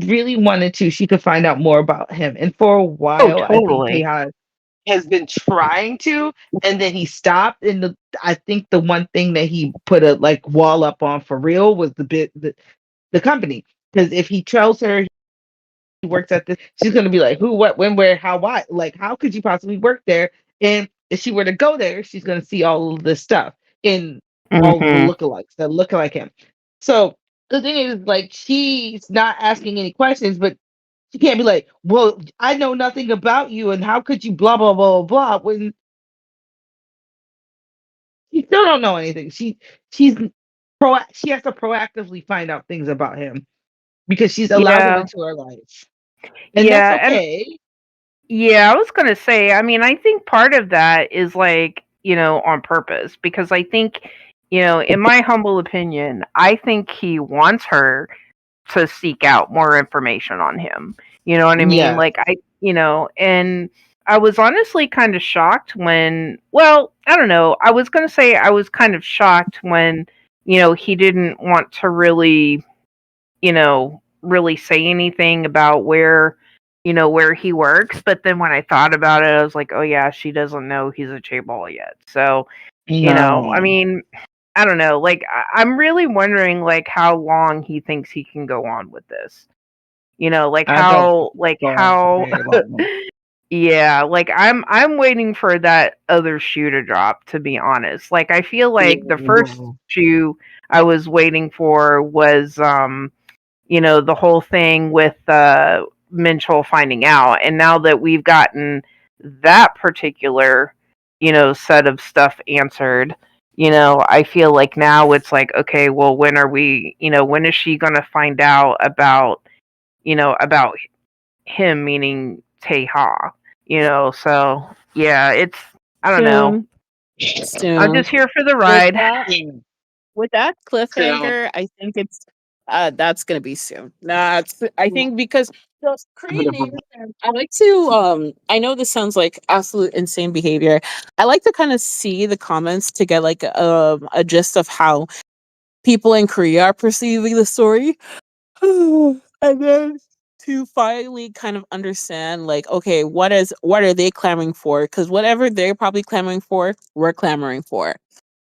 really wanted to, she could find out more about him. And for a Oh, while, I think totally. Tejas has been trying to, and then he stopped. And I think the one thing that he put a like wall up on for real was the company. Because if he tells her he works at this, she's gonna be like, who, what, when, where, how, why? Like, how could you possibly work there? And if she were to go there, she's gonna see all of this stuff in all of the Mhm. lookalikes that look like him. So the thing is, like, she's not asking any questions, but she can't be like, well, I know nothing about you, and how could you blah blah blah blah when she still don't know anything. She's she has to proactively find out things about him because she's allowed him Yeah. into her life. And that's Yeah, and okay. yeah, I was gonna say, I mean, I think part of that is like, on purpose because I think, in my humble opinion, I think he wants her to seek out more information on him. You know what I mean? Yeah. Like and I was honestly kind of shocked when, well, I don't know. I was going to say I was kind of shocked when, he didn't want to really, really say anything about where he works, but then when I thought about it, I was like, "Oh yeah, she doesn't know he's a chaebol yet." So, I No. mean, I don't know. Like, I'm really wondering, like, how long he thinks he can go on with this. I bet she could go on for very long. yeah, like I'm waiting for that other shoe to drop. To be honest, like I feel like the first Yeah. shoe I was waiting for was, the whole thing with Minchel finding out, and now that we've gotten that particular, set of stuff answered. I feel like now it's like, okay, well, when is she going to find out about him, meaning Teha? So yeah, I don't know. Soon. I'm Soon. just here for the With ride. that Yeah. with that So cliffhanger, I think it's that's gonna be soon. That's I think because the creating I like to I know this sounds like absolute insane behavior. I like to kind of see the comments to get like a gist of how people in Korea are perceiving the story. And then to finally kind of understand like okay, what are they clamoring for? Because whatever they're probably clamoring for, we're clamoring for.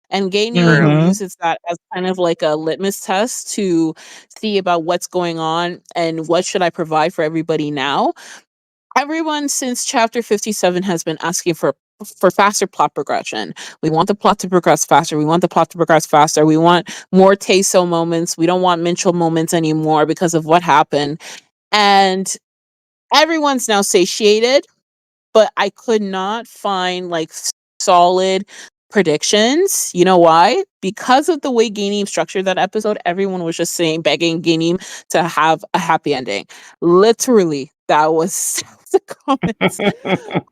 And gaming True. mhm. uses that as kind of like a litmus test to see about what's going on and what should I provide for everybody now. Everyone since chapter 57 has been asking for faster plot progression. We want the plot to progress faster. We want the plot to progress faster. We want more Taeso moments. We don't want Minchel moments anymore because of what happened. And everyone's now satiated, but I could not find like solid predictions. You know why? Because of the way Ganeem structured that episode, everyone was just saying, begging Ganeem to have a happy ending. Literally, that was the comments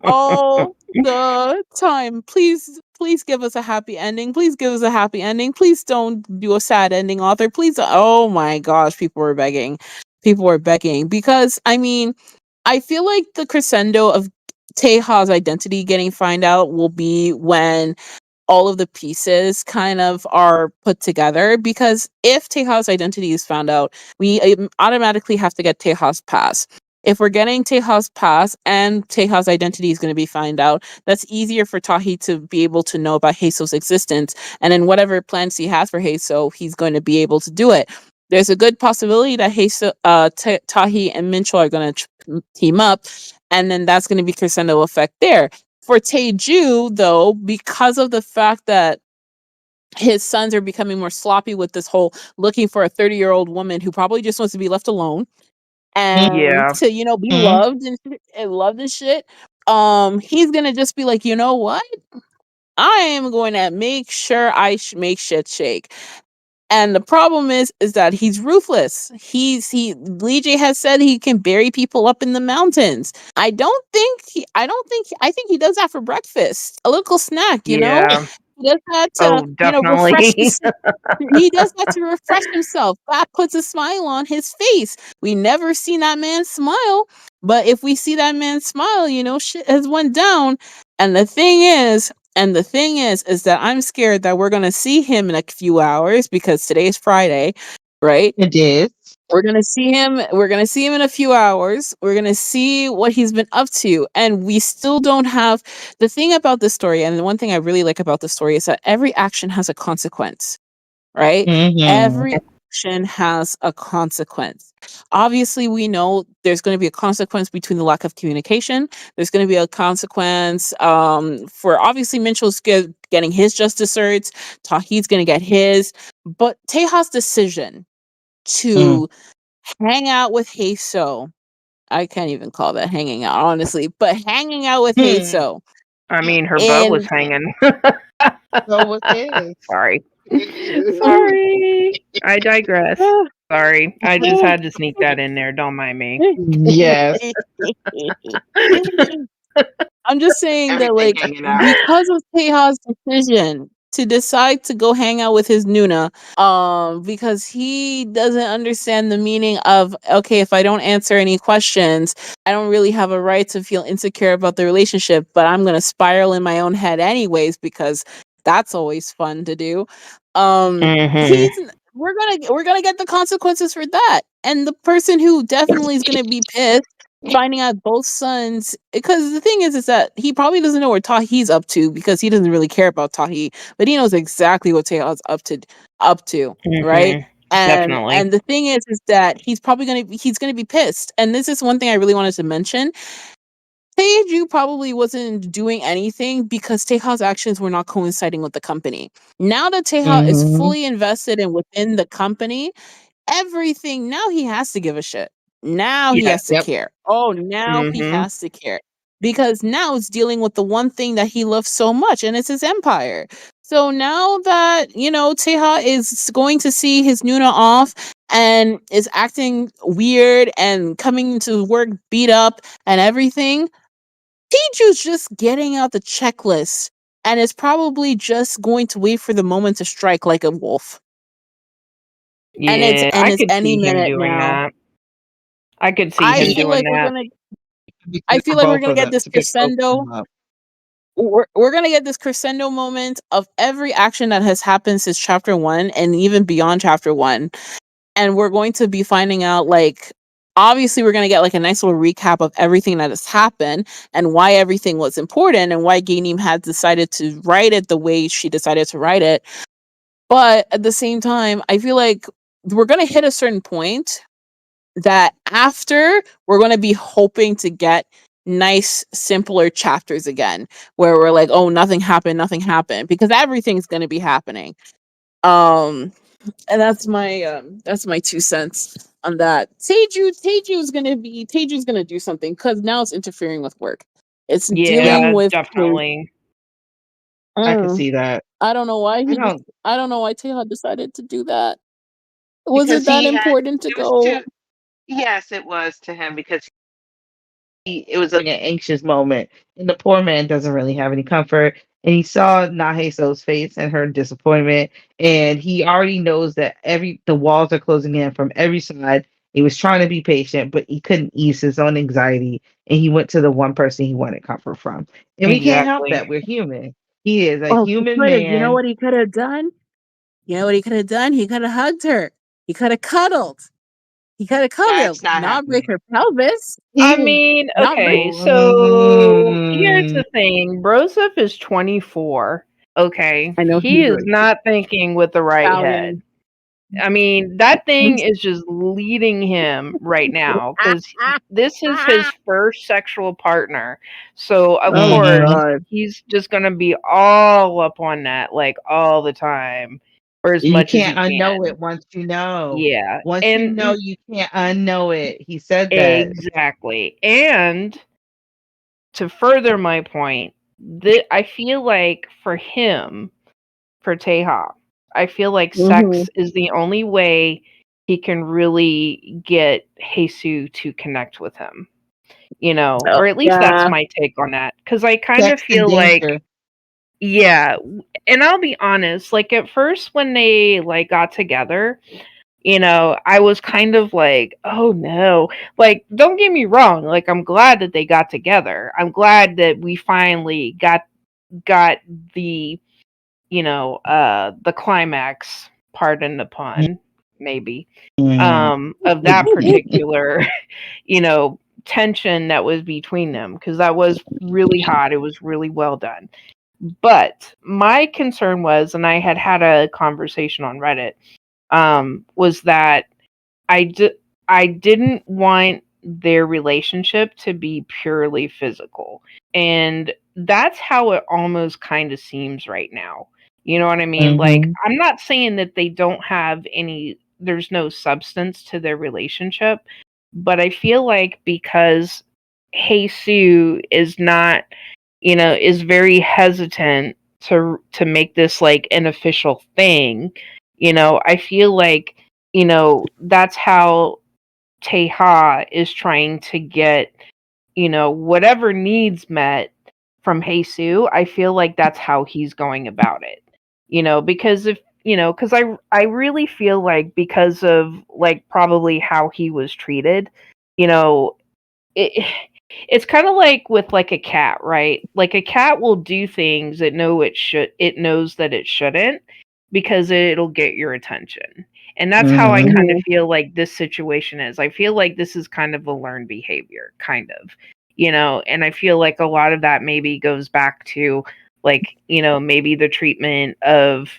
all the time. Please, please give us a happy ending. Please give us a happy ending. Please don't do a sad ending, author. Please. Oh my gosh, people were begging. People were begging because I mean, I feel like the crescendo of Teha's identity getting find out will be when all of the pieces kind of are put together because if Teha's identity is found out, we automatically have to get Teha's pass. If we're getting Teha's pass and Teha's identity is going to be found out, that's easier for Tahi to be able to know about Heiso's existence. And then whatever plans he has for Heiso, he's going to be able to do it. There's a good possibility that Heiso, Tahi and Minchel are going to team up, and then that's going to be crescendo effect there. For Taeju, though, because of the fact that his sons are becoming more sloppy with this whole looking for a 30-year-old woman who probably just wants to be left alone and Yeah. to, be Mhm. loved and loved and shit, he's gonna just be like, you know what? I am going to make sure I make shit shake. And the problem is that he's ruthless. Lee J has said he can bury people up in the mountains. I think he does that for breakfast. A little snack, you know? Yeah. He does that Oh, to, refresh definitely. he does that to refresh himself. That puts a smile on his face. We never seen that man smile, but if we see that man smile, shit has went down. And the thing is, is that I'm scared that we're gonna see him in a few hours because today's Friday, right? It is. We're gonna see him. We're gonna see him in a few hours. We're gonna see what he's been up to, and we still don't have the thing about this story. And the one thing I really like about the story is that every action has a consequence, right? Mm-hmm. Every action has a consequence. Obviously, we know there's going to be a consequence between the lack of communication. There's going to be a consequence for obviously Mincho's getting his just desserts. Tahi's going to get his. But Teha's decision to hang out with Heiso, I can't even call that hanging out, honestly, but hanging out with Heiso. I mean, her boat was And hanging. So was his. Sorry. Sorry. I digress. Sorry. I just had to sneak that in there. Don't mind me. Yes. I'm just saying that, Everything like, hanging out. because of Teha's decision to decide to go hang out with his Nuna, because he doesn't understand the meaning of, okay, if I don't answer any questions, I don't really have a right to feel insecure about the relationship, but I'm gonna spiral in my own head anyways because that's always fun to do. Mm-hmm. He's we're gonna get the consequences for that, and the person who definitely is gonna be pissed finding out both sons, because the thing is that he probably doesn't know where Tahi's up to because he doesn't really care about Tahi, but he knows exactly what Teha's up to, right? Mm-hmm. And Definitely. the thing is that he's gonna be pissed. And this is one thing I really wanted to mention. Taeju probably wasn't doing anything because Teha's actions were not coinciding with the company. Now that Teha is Mm-hmm. fully invested in within the company, everything, now he has to give a shit. Now he Yeah. has to Yep. care. Oh, now he Mm-hmm. has to care. Because now it's dealing with the one thing that he loves so much, and it's his empire. So now that, Teha is going to see his Nuna off and is acting weird and coming to work beat up and everything, Tiju's just getting out the checklist and is probably just going to wait for the moment to strike like a wolf. And Yeah, I it's could any see him minute doing now. that. I could see I him feel doing like we're that. gonna Be I good feel for like we're both gonna of get them this to pick both of crescendo. them up. We're gonna get this crescendo moment of every action that has happened since chapter 1 and even beyond chapter 1. And we're going to be finding out, like, obviously we're gonna get like a nice little recap of everything that has happened and why everything was important and why Gainim had decided to write it the way she decided to write it. But at the same time, I feel like we're gonna hit a certain point that after we're going to be hoping to get nice simpler chapters again where we're like, oh, nothing happened because everything's going to be happening. And that's my 2 cents on that. Teju's going to do something because now it's interfering with work. It's dealing Yeah, with his, definitely. I can mm, see that. I don't know why I don't I don't know why Teja decided to do that. Was because it that he had important to it was go? too. Yes, it was to him because it was like an anxious moment, and the poor man doesn't really have any comfort. And he saw Naheso's face and her disappointment, and he already knows that the walls are closing in from every side. He was trying to be patient, but he couldn't ease his own anxiety, and he went to the one person he wanted comfort from. And we can't help Exactly. that. We're human. He is a Oh, human you know man. what he could have done? You know what he could have done? He could have hugged her. He could have cuddled. He could have That's cuddled, not not break happening. her pelvis. I He, mean, Not break. okay, so here's mm, the thing. Broseph is 24. Okay. I know He he's is not thinking with the right head. Italian. I mean, that thing is just leading him right now because this is his first sexual partner. So, of Oh course, mhm. God. he's just going to be all up on that, like all the time, or as You much as he can't unknow can. it once you know. Yeah. Once you And know, you can't unknow it. He said that. exactly. And to further my point, I feel like for him, for Teha, I feel like sex is the only way he can really get Jesus to connect with him. Oh, Or at least that's yeah. my take on that. Because I kind of Sex and feel like, danger. yeah, and I'll be honest, like at first when they like got together, I was kind of like, oh no. Like, don't get me wrong, like I'm glad that they got together. I'm glad that we finally got the, the climax, pardon the pun, maybe, of that particular, you know, tension that was between them, because that was really hot. It was really well done. But my concern was, and I had a conversation on Reddit, was that I I didn't want their relationship to be purely physical. And that's how it almost kind of seems right now. You know what I mean? Like, I'm not saying that they don't have there's no substance to their relationship, but I feel like because Jesus is not, is very hesitant to make this like an official thing, I feel like, that's how Teha is trying to get, whatever needs met from Jesus. I feel like that's how he's going about it. Because if because I really feel like because of like probably how he was treated, you know, it it's kind of like with like a cat, right? Like a cat will do things it knows that it shouldn't, because it'll get your attention. And that's how I kind of feel like this situation is. I feel like this is kind of a learned behavior, kind of. And I feel like a lot of that maybe goes back to like, maybe the treatment of,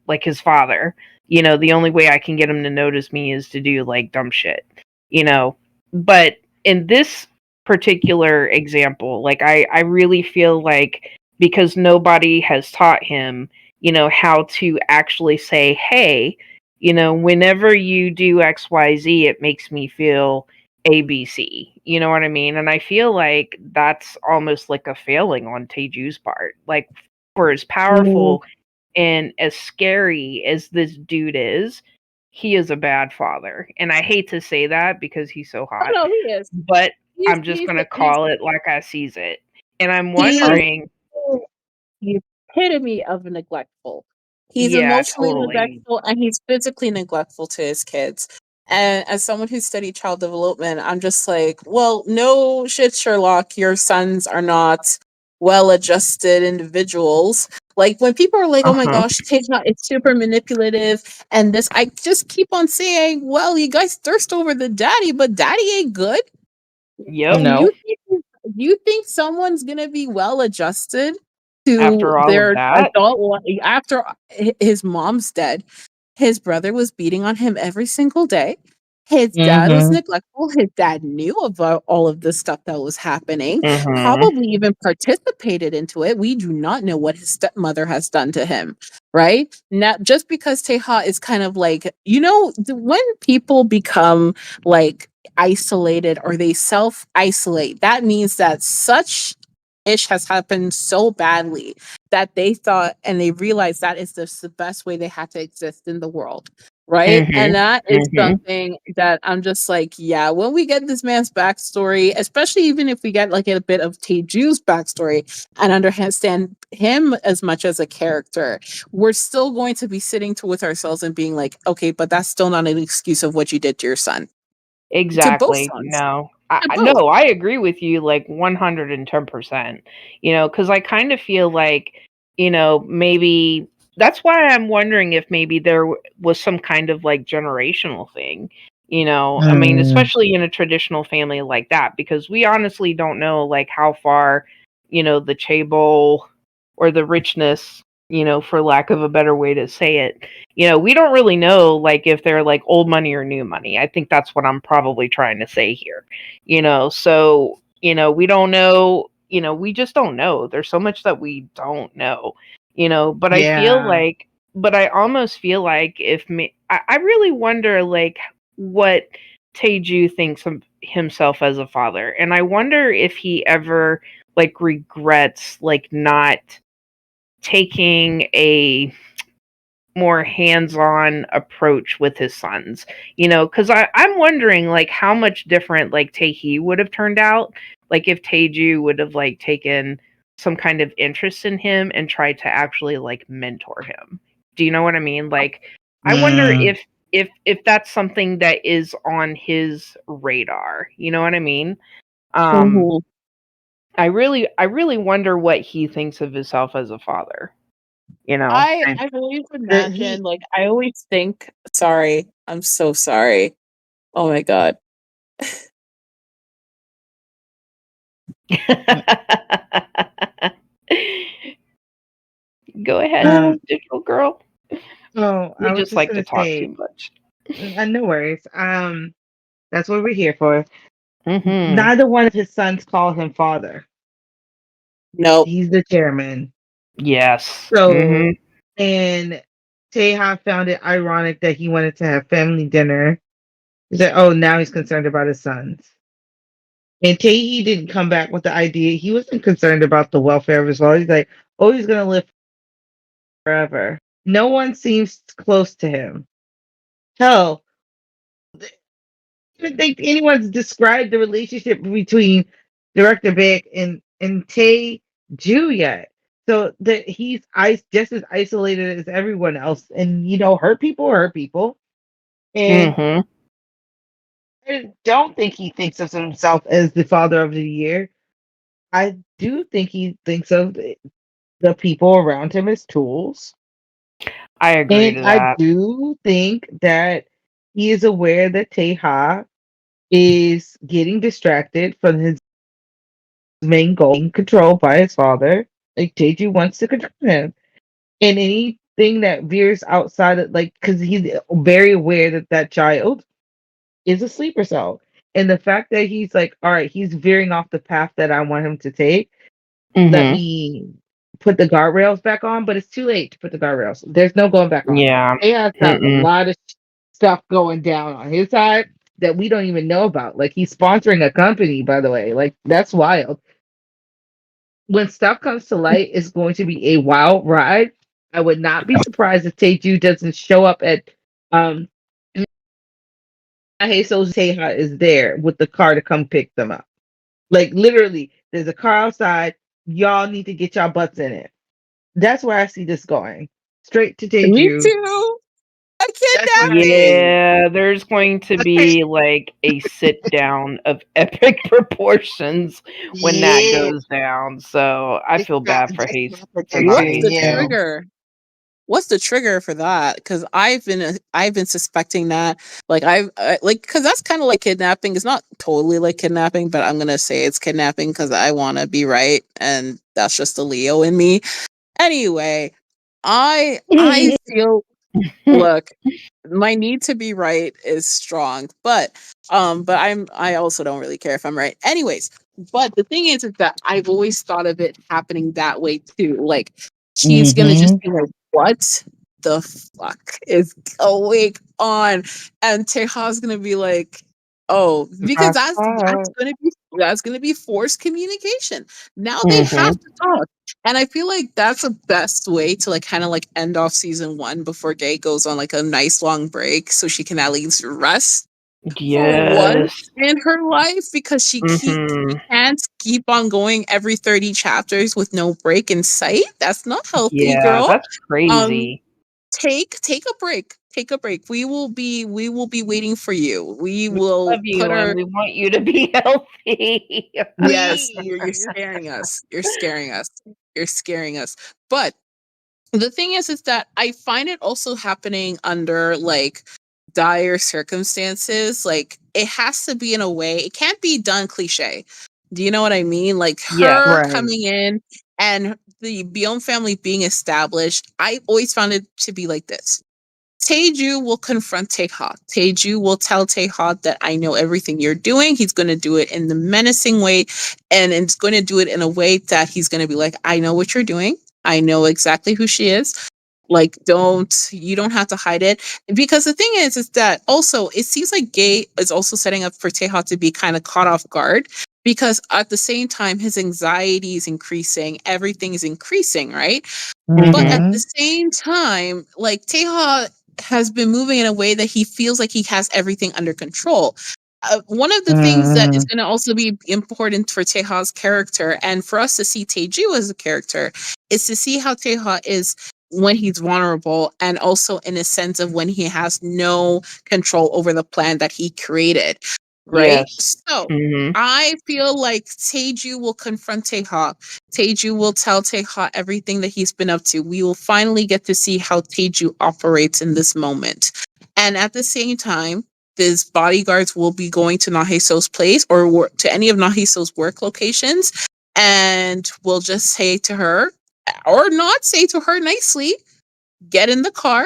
like his father. The only way I can get him to notice me is to do like dumb shit. But in this particular example, like I really feel like because nobody has taught him, how to actually say, hey, whenever you do XYZ, it makes me feel ABC. You know what I mean? And I feel like that's almost like a failing on Taeju's part. Like, for as powerful and as scary as this dude is, he is a bad father. And I hate to say that because he's so Oh hot, no, he is. but He's I'm just he's going to he's call it like I sees it. And I'm he's Right. wondering, the epitome of neglectful. He's yeah, emotionally totally. neglectful and he's physically neglectful to his kids. And as someone who studied child development, I'm just like, well, no shit, Sherlock. Your sons are not well-adjusted individuals. Like when people are like, "Oh my Uh-huh. gosh, Taejong is super manipulative," and this, I just keep on saying, "Well, you guys thirst over the daddy, but daddy ain't good." Yep. And No. you think someone's gonna be well adjusted to After all of their that. adult life after his mom's dead? His brother was beating on him every single day. His dad was neglectful. His dad knew about all of this stuff that was happening, Mhm. probably even participated into it. We do not know what his stepmother has done to him, right? Now, just because Teha is kind of like, when people become like isolated or they self isolate, that means that such ish has happened so badly that they thought and they realized that is the best way they had to exist in the world, right? And Mhm. that is Mhm. something that I'm just like, yeah, when we get this man's backstory, especially even if we get like a bit of Taeju's backstory and understand him as much as a character, we're still going to be sitting with ourselves and being like, okay, but that's still not an excuse of what you did to your son, to both Exactly. sons, No. to both. No, I agree with you like 110%. Cuz I kind of feel like, maybe that's why I'm wondering if maybe there was some kind of like generational thing. I mean, especially in a traditional family like that, because we honestly don't know like how far, the chaebol or the richness, for lack of a better way to say it, we don't really know like if they're like old money or new money. I think that's what I'm probably trying to say here. So, we don't know, we just don't know. There's so much that we don't know, but Yeah. but I almost feel like if me, I really wonder like what Taeju thinks of himself as a father. And I wonder if he ever like regrets like not taking more hands-on approach with his sons, because I'm wondering like how much different like Taehee would have turned out, like if Taeju would have like taken some kind of interest in him and tried to actually like mentor him. Do you know what I mean? Like I wonder Mm. if that's something that is on his radar. You know what I mean? Um Mhm. I really wonder what he thinks of himself as a father, you know? I've always That he imagined, like, I always think, sorry, I'm so sorry. Oh my god. Go ahead, um digital girl. oh, I You was just just like to gonna talk say, too much. no worries. That's what we're here for. Mhm. Neither one of his sons call him father. Nope. He's the chairman. Yes. So, Mhm. and Taeha found it ironic that he wanted to have family dinner. He said, "Oh, now he's concerned about his sons." And Taehi didn't come back with the idea. He wasn't concerned about the welfare of his father. He's like, "Oh, he's gonna live forever." No one seems close to him. Hell, I don't think anyone's described the relationship between Director Baek and Tae Ju yet. So that he's just as isolated as everyone else, and hurt people hurt people. And Mhm. I don't think he thinks of himself as the father of the year. I do think he thinks of the people around him as tools. I agree And to I that. do think that he is aware that Teha is getting distracted from his main goal, being controlled by his father. Like Jeju wants to control him. And anything that veers outside of, like, because he's very aware that that child is a sleeper cell. And the fact that he's like, all right, he's veering off the path that I want him to take. Let Mhm. me put the guardrails back on, but it's too late to put the guardrails. There's no going back on. Yeah. He has got a Mm-mm. lot of stuff going down on his side that we don't even know about. Like he's sponsoring a company, by the way. Like that's wild. When stuff comes to light, it's going to be a wild ride. I would not be surprised if Taeju doesn't show up at um Hey So Teha is there with the car to come pick them up. Like literally, there's a car outside. Y'all need to get y'all butts in it. That's where I see this going. Straight to Me Jeju. too. A That's where I kidnapping. see. Yeah, there's going to Okay. be like a sit down of epic proportions when that Yeah, goes down. So I feel bad for Haste for for not What's Jeju. the Yeah. Hastu. trigger? What's the trigger for that? Because I've been suspecting that, like like, because that's kind of like kidnapping. It's not totally like kidnapping, but I'm gonna say it's kidnapping because I want to be right, and that's just the Leo in me. Anyway, I feel, look, my need to be right is strong, but I also don't really care if I'm right. Anyways, but the thing is that I've always thought of it happening that way too. Like she's gonna just Mm-hmm. be like, "What the fuck is going on?" And Teja's gonna be like, "Oh, because That's that's hard. gonna be forced communication. Now they have Mhm. to talk." And I feel like that's the best way to like kind of like end off season one before Gay goes on like a nice long break so she can at least rest for once Yes. in her life, because she Mhm. can't keep on going every 30 chapters with no break in sight. That's not healthy, Yeah, girl. that's Um crazy. take a break. Take a break. We will be waiting for you. We We will love put you and our, we want you to be healthy. yes, you're Please. scaring us. You're scaring us. You're scaring us. But the thing is that I find it also happening under like dire circumstances. Like it has to be in a way, it can't be done cliche. Do you know what I mean? Like Yes. her Right. coming in and the Beom family being established, I always found it to be like this. Taeju will confront Taeha. Taeju will tell Taeha that I know everything you're doing. He's going to do it in the menacing way, and it's going to do it in a way that he's going to be like, I know what you're doing. I know exactly who she is. Like, you don't have to hide it. Because the thing is that also it seems like Gay is also setting up for Teha to be kind of caught off guard, because at the same time his anxiety is increasing, everything is increasing, right? But at Mhm. the same time, like, Teha has been moving in a way that he feels like he has everything under control. One of the things that is Mhm. going to also be important for Teha's character, and for us to see Taeju as a character, is to see how Teha is when he's vulnerable, and also in a sense of when he has no control over the plan that he created, right? Yes. So Mhm. I feel like Taeju will confront Teha. Taeju will tell Teha everything that he's been up to. We will finally get to see how Taeju operates in this moment. And at the same time, his bodyguards will be going to Naheso's place, or to any of Naheso's work locations, and will just say to her, or not say to her nicely, get in the car.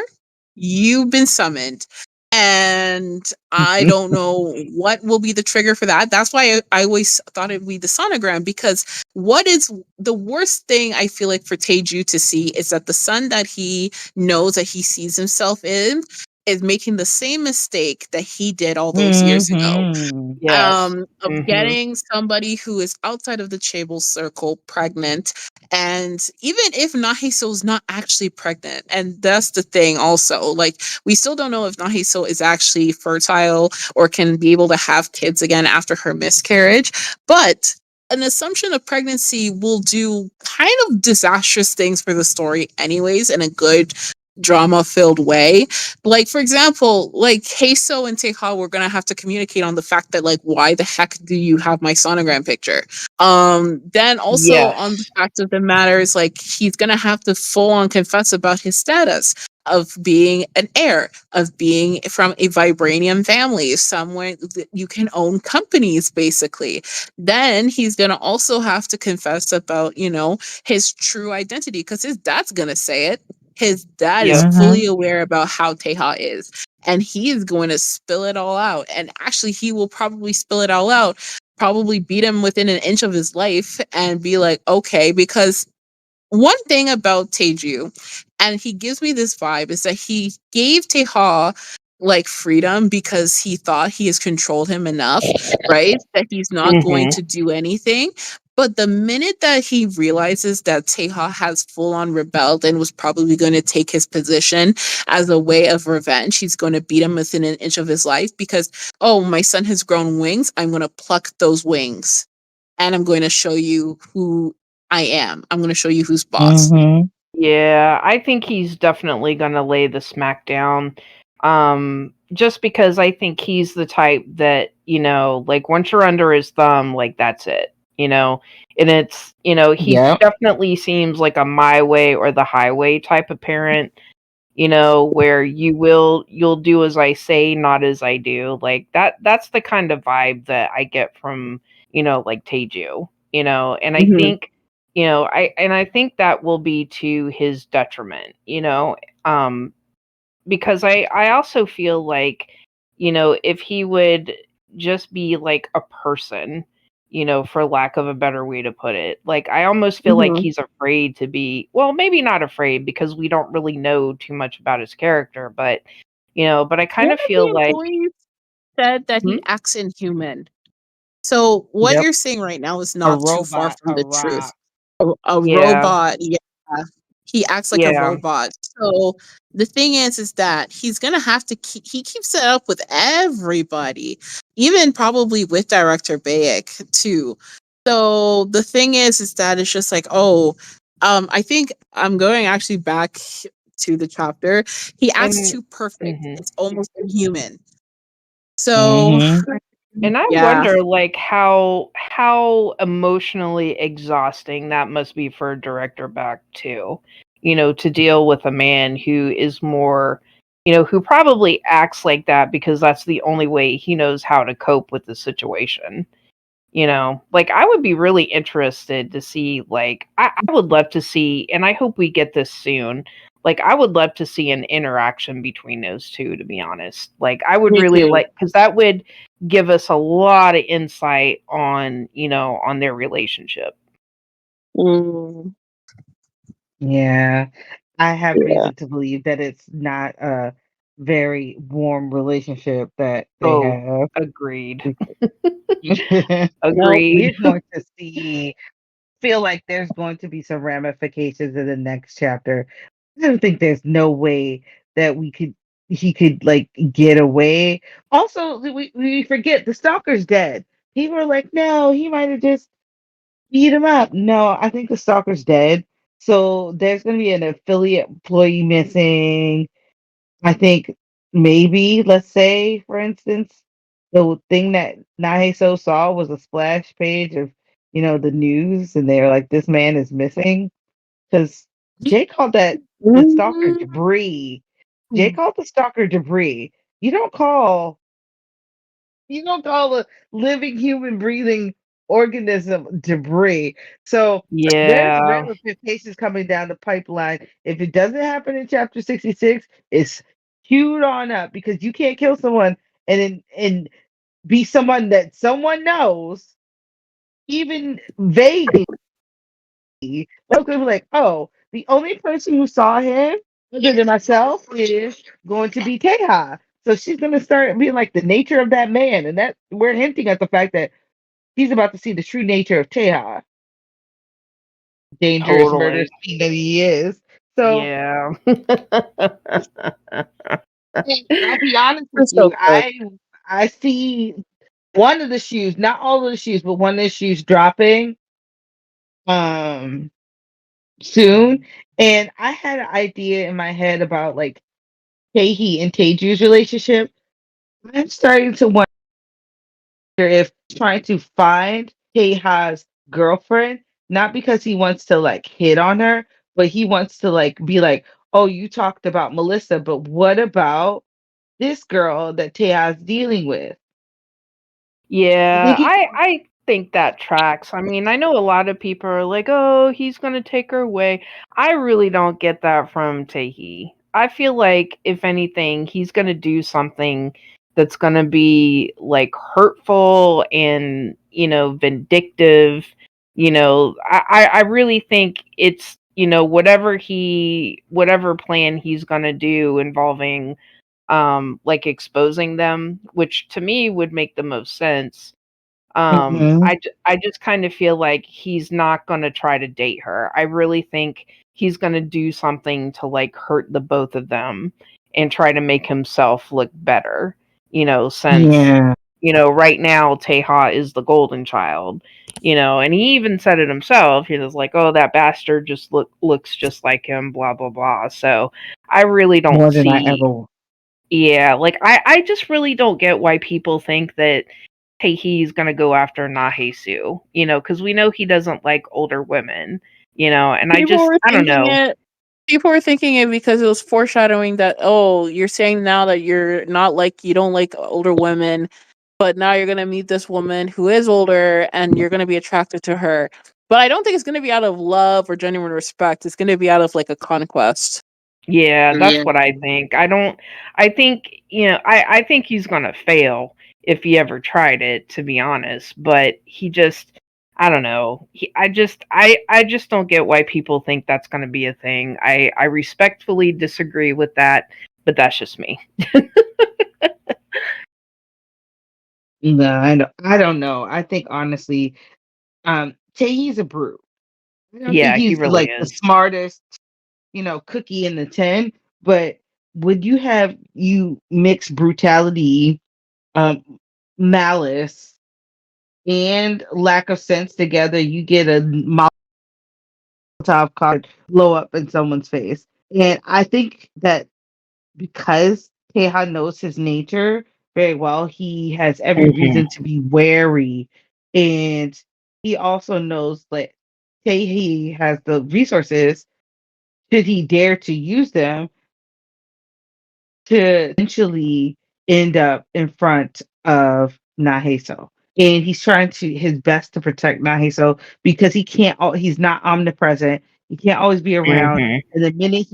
You've been summoned. And I don't know what will be the trigger for that. That's why I always thought it would be the sonogram, because what is the worst thing I feel like for Taeju to see is that the son that he knows that he sees himself in is making the same mistake that he did all those years ago, Mhm. Yes. of Mhm. getting somebody who is outside of the Chable circle pregnant. And even if Nahiso's not actually pregnant, and that's the thing also, like, we still don't know if Nahiso is actually fertile or can be able to have kids again after her miscarriage. But an assumption of pregnancy will do kind of disastrous things for the story, anyways, in a good drama filled way. Like, for example, like, Heiso and Teha were gonna have to communicate on the fact that, like, why the heck do you have my sonogram picture? Then also on the Yes. fact of the matter is, like, he's gonna have to full on confess about his status of being an heir, of being from a vibranium family, somewhere that you can own companies, basically. Then he's gonna also have to confess about, his true identity, because his dad's gonna say it. His dad is Yep. fully Mhm. aware about how Teha is, and he is going to spill it all out. And actually, he will probably spill it all out, probably beat him within an inch of his life, and be like, okay, because one thing about Taeju, and he gives me this vibe, is that he gave Teha like freedom because he thought he has controlled him enough, right? That he's not going Mhm. to do anything. But the minute that he realizes that Teha has full on rebelled and was probably going to take his position as a way of revenge, he's going to beat him within an inch of his life because, oh, my son has grown wings. I'm going to pluck those wings, and I'm going to show you who I am. I'm going to show you who's boss. Mhm. Yeah, I think he's definitely gonna lay the smack down. Just because I think he's the type that, like, once you're under his thumb, like, that's it, And it's, he Yep. definitely seems like a my way or the highway type of parent, where you'll do as I say, not as I do. Like, that's the kind of vibe that I get from, like, Taeju, and I Mm-hmm. think, I think that will be to his detriment, um, because I also feel like, if he would just be like a person, for lack of a better way to put it, like, I almost feel like Mm-hmm. he's afraid to be, well, maybe not afraid because we don't really know too much about his character, but, but I kind One of of the feel like, employees said that hmm? he acts inhuman. So what Yep. you're saying right now is A not too far robot. from A the truth. rock. A Yeah, robot, yeah. He acts like a yeah, robot. So the thing is that he's gonna have to he keeps it up with everybody, even probably with director Bayek too. So the thing is that it's just like, oh, I think I'm going actually back to the chapter. He acts and too perfect. mhm. It's almost inhuman. So Mhm. And I yeah. wonder, like, how emotionally exhausting that must be for a director back too. To deal with a man who is more, who probably acts like that because that's the only way he knows how to cope with the situation. Like, I would be really interested to see, like, I would love to see, and I hope we get this soon. Like, I would love to see an interaction between those two, to be honest. Like, I would Me really too. like, because that would give us a lot of insight on, on their relationship. Mm. Yeah. I have Yeah. reason to believe that it's not a very warm relationship that they Oh, have. agreed. Nope. Agreed. We're going to see feel like there's going to be some ramifications in the next chapter. I don't think there's no way that he could like get away. Also, we forget the stalker's dead. People are like, no, he might have just beat him up. No, I think the stalker's dead. So there's going to be an affiliate employee missing. I think maybe, let's say, for instance, the thing that Naheso saw was a splash page of, the news, and they were like, "This man is missing." Because Jay called that the stalker Mhm. debris. Jay called the stalker debris. You don't call a living human breathing organism debris. So there's Yeah, ramifications coming down the pipeline. If it doesn't happen in chapter 66, it's queued on up because you can't kill someone and be someone that someone knows, even vaguely. They're gonna be like, oh, the only person who saw him other than myself is going to be Teha. So she's gonna start being like the nature of that man, and that we're hinting at the fact that he's about to see the true nature of Teha, dangerous murderous totally. fiend that he is. So Yeah. I'll be honest with That's so you, good. I see one of the shoes, not all of the shoes, but one of the shoes dropping um soon. And I had an idea in my head about like Taehi and Taeju's relationship. I'm starting to wonder if he's trying to find Taeha's girlfriend, not because he wants to like hit on her, but he wants to like be like, oh, you talked about Melissa, but what about this girl that Taeha's dealing with? I Yeah, think he I think that tracks. I mean, I know a lot of people are like, "Oh, he's gonna take her away." I really don't get that from Taehi. I feel like if anything, he's gonna do something that's gonna be like hurtful and vindictive. I really think it's whatever plan he's gonna do involving like exposing them, which to me would make the most sense. Mhm. I just kind of feel like he's not going to try to date her. I really think he's going to do something to like hurt the both of them and try to make himself look better. Since Yeah. right now Teha is the golden child. And he even said it himself. He was like, "Oh, that bastard just looks just like him." Blah blah blah. So I really don't More than I see. ever. Yeah, like I just really don't get why people think that he's gonna go after Nahesu, because we know he doesn't like older women, and People were I don't thinking know. it. People were thinking it because it was foreshadowing that, oh, you're saying now that you don't like older women, but now you're gonna meet this woman who is older and you're gonna be attracted to her. But I don't think it's gonna be out of love or genuine respect. It's gonna be out of like a conquest. Yeah, Yeah. that's what I think. I think, I think he's gonna fail if he ever tried it, to be honest. But he just I don't know. I just don't get why people think that's gonna be a thing. I respectfully disagree with that, but that's just me. No, I don't know. I think honestly, Taehi's a brute. I don't think Yeah, he he's really like the is. smartest, cookie in the tin. But would you mix brutality, um, malice, and lack of sense together, you get a Molotov card blow up in someone's face. And I think that because Teha knows his nature very well, he has every Mhm. reason to be wary. And he also knows that Tehi has the resources, should he dare to use them, to eventually end up in front of Naheso. And he's trying to his best to protect Naheso because he's not omnipresent. He can't always be around. Mhm. And the minute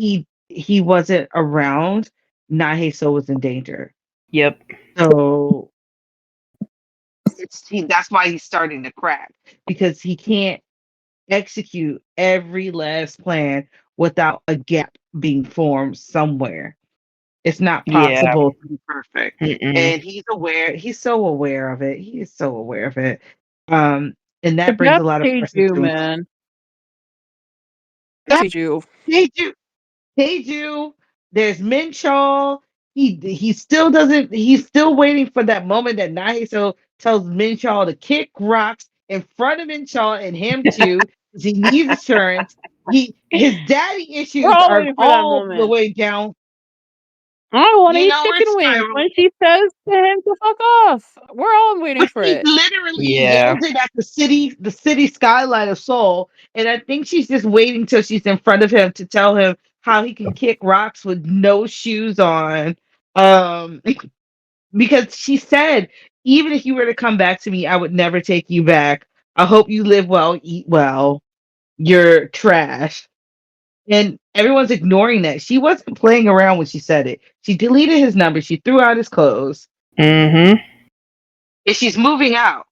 he wasn't around, Naheso was in danger. Yep. So that's why he's starting to crack because he can't execute every last plan without a gap being formed somewhere. It's not Yeah. possible to be perfect. Mm-mm. And he's aware, he's so aware of it. He is so aware of it. Um, and that brings a That's lot of questions Taeju, to him. man. That's Taeju. Teju. Teju. There's Minchol. He still doesn't. He's still waiting for that moment that Nahiso tells Minchol to kick rocks in front of Minchol and him too, because he needs assurance. His daddy We're issues all are waiting for that all the moment. way down. I want to You eat know, we're chicken wings spiraling. when she says to him to fuck off. We're all waiting for He it. literally Yeah. yells it at the city skyline of Seoul, and I think she's just waiting till she's in front of him to tell him how he can kick rocks with no shoes on. Um, because she said, even if you were to come back to me, I would never take you back. I hope you live well, eat well. You're trash. And everyone's ignoring that. She wasn't playing around when she said it. She deleted his number. She threw out his clothes. Mm-hmm. And she's moving out.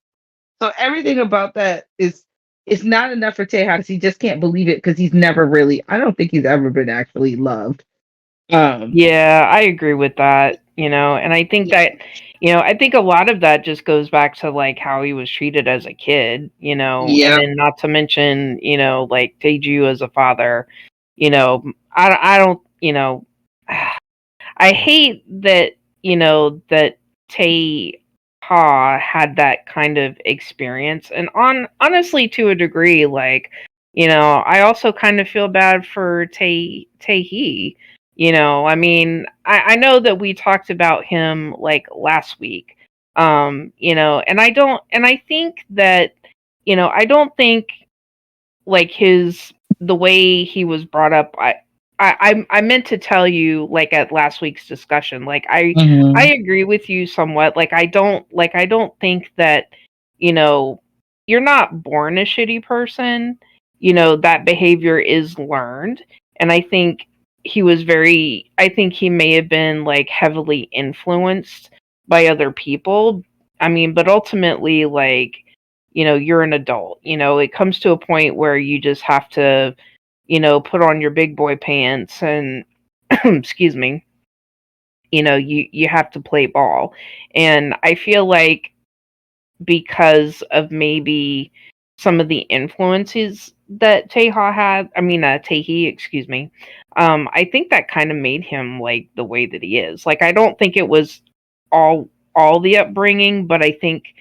So everything about that is it's not enough for Tejas. He just can't believe it because he's never really. I don't think he's ever been actually loved. Um, Yeah, I agree with that, and I think yeah. that, I think a lot of that just goes back to like how he was treated as a kid, and Yep. then not to mention, like Taeju as a father, I don't, I hate that, that Tae Ha had that kind of experience. And honestly, to a degree, like, I also kind of feel bad for Tae Hee. I mean, I know that we talked about him like last week. And I think that, I don't think like his the way he was brought up. I meant to tell you like at last week's discussion. Like I Mhm. agree with you somewhat. I don't think that you know you're not born a shitty person. That behavior is learned, and I think he may have been like heavily influenced by other people. I mean, but ultimately, like, you're an adult. It comes to a point where you just have to, put on your big boy pants and, excuse me, you have to play ball. And I feel like because of maybe some of the influences that Taehi, excuse me, I think that kind of made him like the way that he is. Like, I don't think it was all all the upbringing, but I think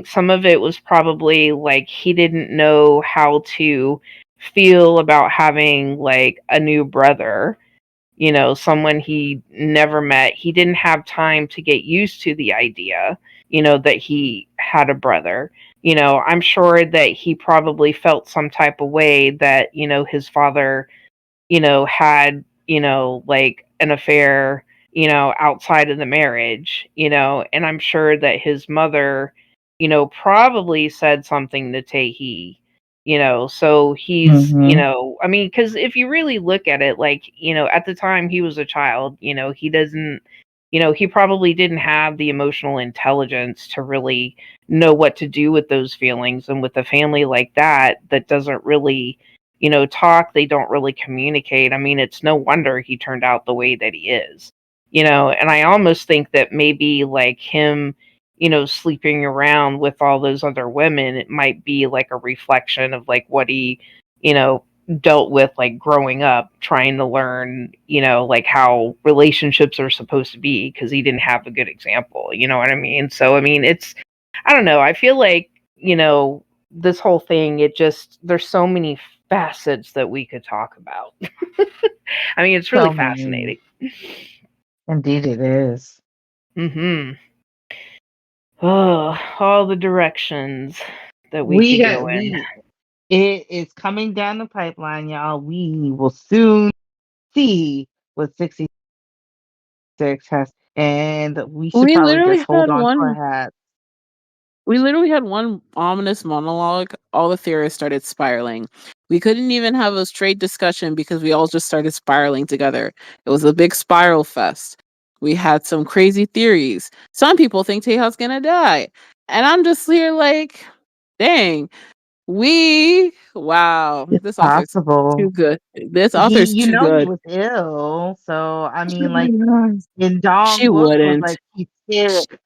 some of it was probably like he didn't know how to feel about having like a new brother, someone he never met. He didn't have time to get used to the idea, that he had a brother. I'm sure that he probably felt some type of way that, his father, had, like an affair, outside of the marriage, and I'm sure that his mother, probably said something to Taehi, so he's, Mhm. I mean, because if you really look at it, like, at the time he was a child, he doesn't, he probably didn't have the emotional intelligence to really know what to do with those feelings. And with a family like that, that doesn't really, talk, they don't really communicate. I mean, it's no wonder he turned out the way that he is, and I almost think that maybe like him, sleeping around with all those other women, it might be like a reflection of like what he, you know, dealt with like growing up trying to learn, like how relationships are supposed to be because he didn't have a good example, you know what I mean? So I mean, I don't know, I feel like, this whole thing, there's so many facets that we could talk about. I mean, it's really So many. fascinating. Indeed, it is. Mhm. Oh, all the directions that we We could got go in. we. It is coming down the pipeline, y'all. We will soon see what 66 has, and we should We probably literally just hold had on to our one hats. we literally had one ominous monologue. All the theorists started spiraling. We couldn't even have a straight discussion because we all just started spiraling together. It was a big spiral fest. We had some crazy theories. Some people think Taeha's gonna die. And I'm just here like, dang, Wow, It's this author's too possible. good. This He, author's you too know, he good. was ill. So I mean, like, and She Dong Wook was wouldn't. like, he's sick.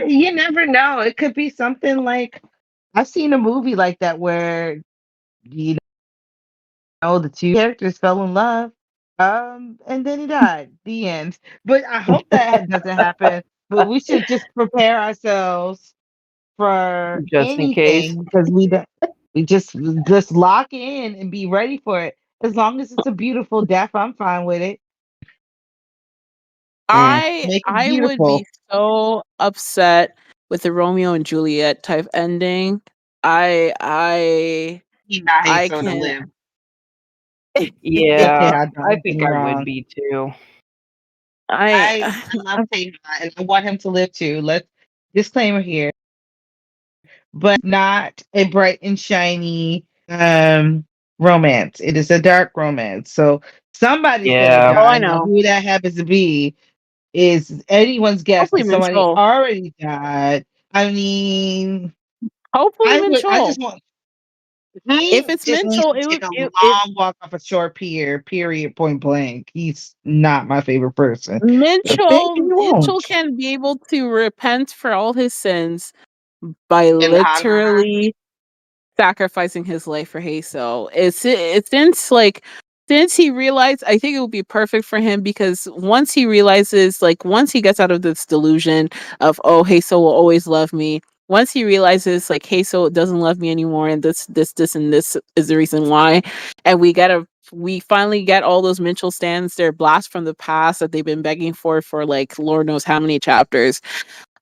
You never know. It could be something like I've seen a movie like that where you the two characters fell in love, and then he died. The end. But I hope that doesn't happen. But we should just prepare ourselves for Just in case. anything because we just lock in and be ready for it. As long as it's a beautiful death, I'm fine with it. Make it I would beautiful. be so upset with the Romeo and Juliet type ending. I I He not I so to can live. Yeah, I Don't get think me I would wrong. be too. I I love Taeha and I want him to live too. Let's disclaimer here, but not a bright and shiny romance. It is a dark romance. So somebody's gonna Yeah. oh I die. Now know. who that happens to be is anyone's guess Hopefully because somebody Minchol. already died. I mean, Hopefully I Minchol. just want If he it's just needs Minchol, to it take would a it long walk off a short pier, period, point blank. He's not my favorite person. But maybe he Minchell won't. can be able to repent for all his sins by And honor her. literally sacrificing his life for Hazel. It's since he realized, I think it would be perfect for him because once he realizes, like once he gets out of this delusion of oh Hazel will always love me, once he realizes like Hazel doesn't love me anymore and this and this is the reason why, and we finally get all those Mitchell stands, their blast from the past that they've been begging for like Lord knows how many chapters.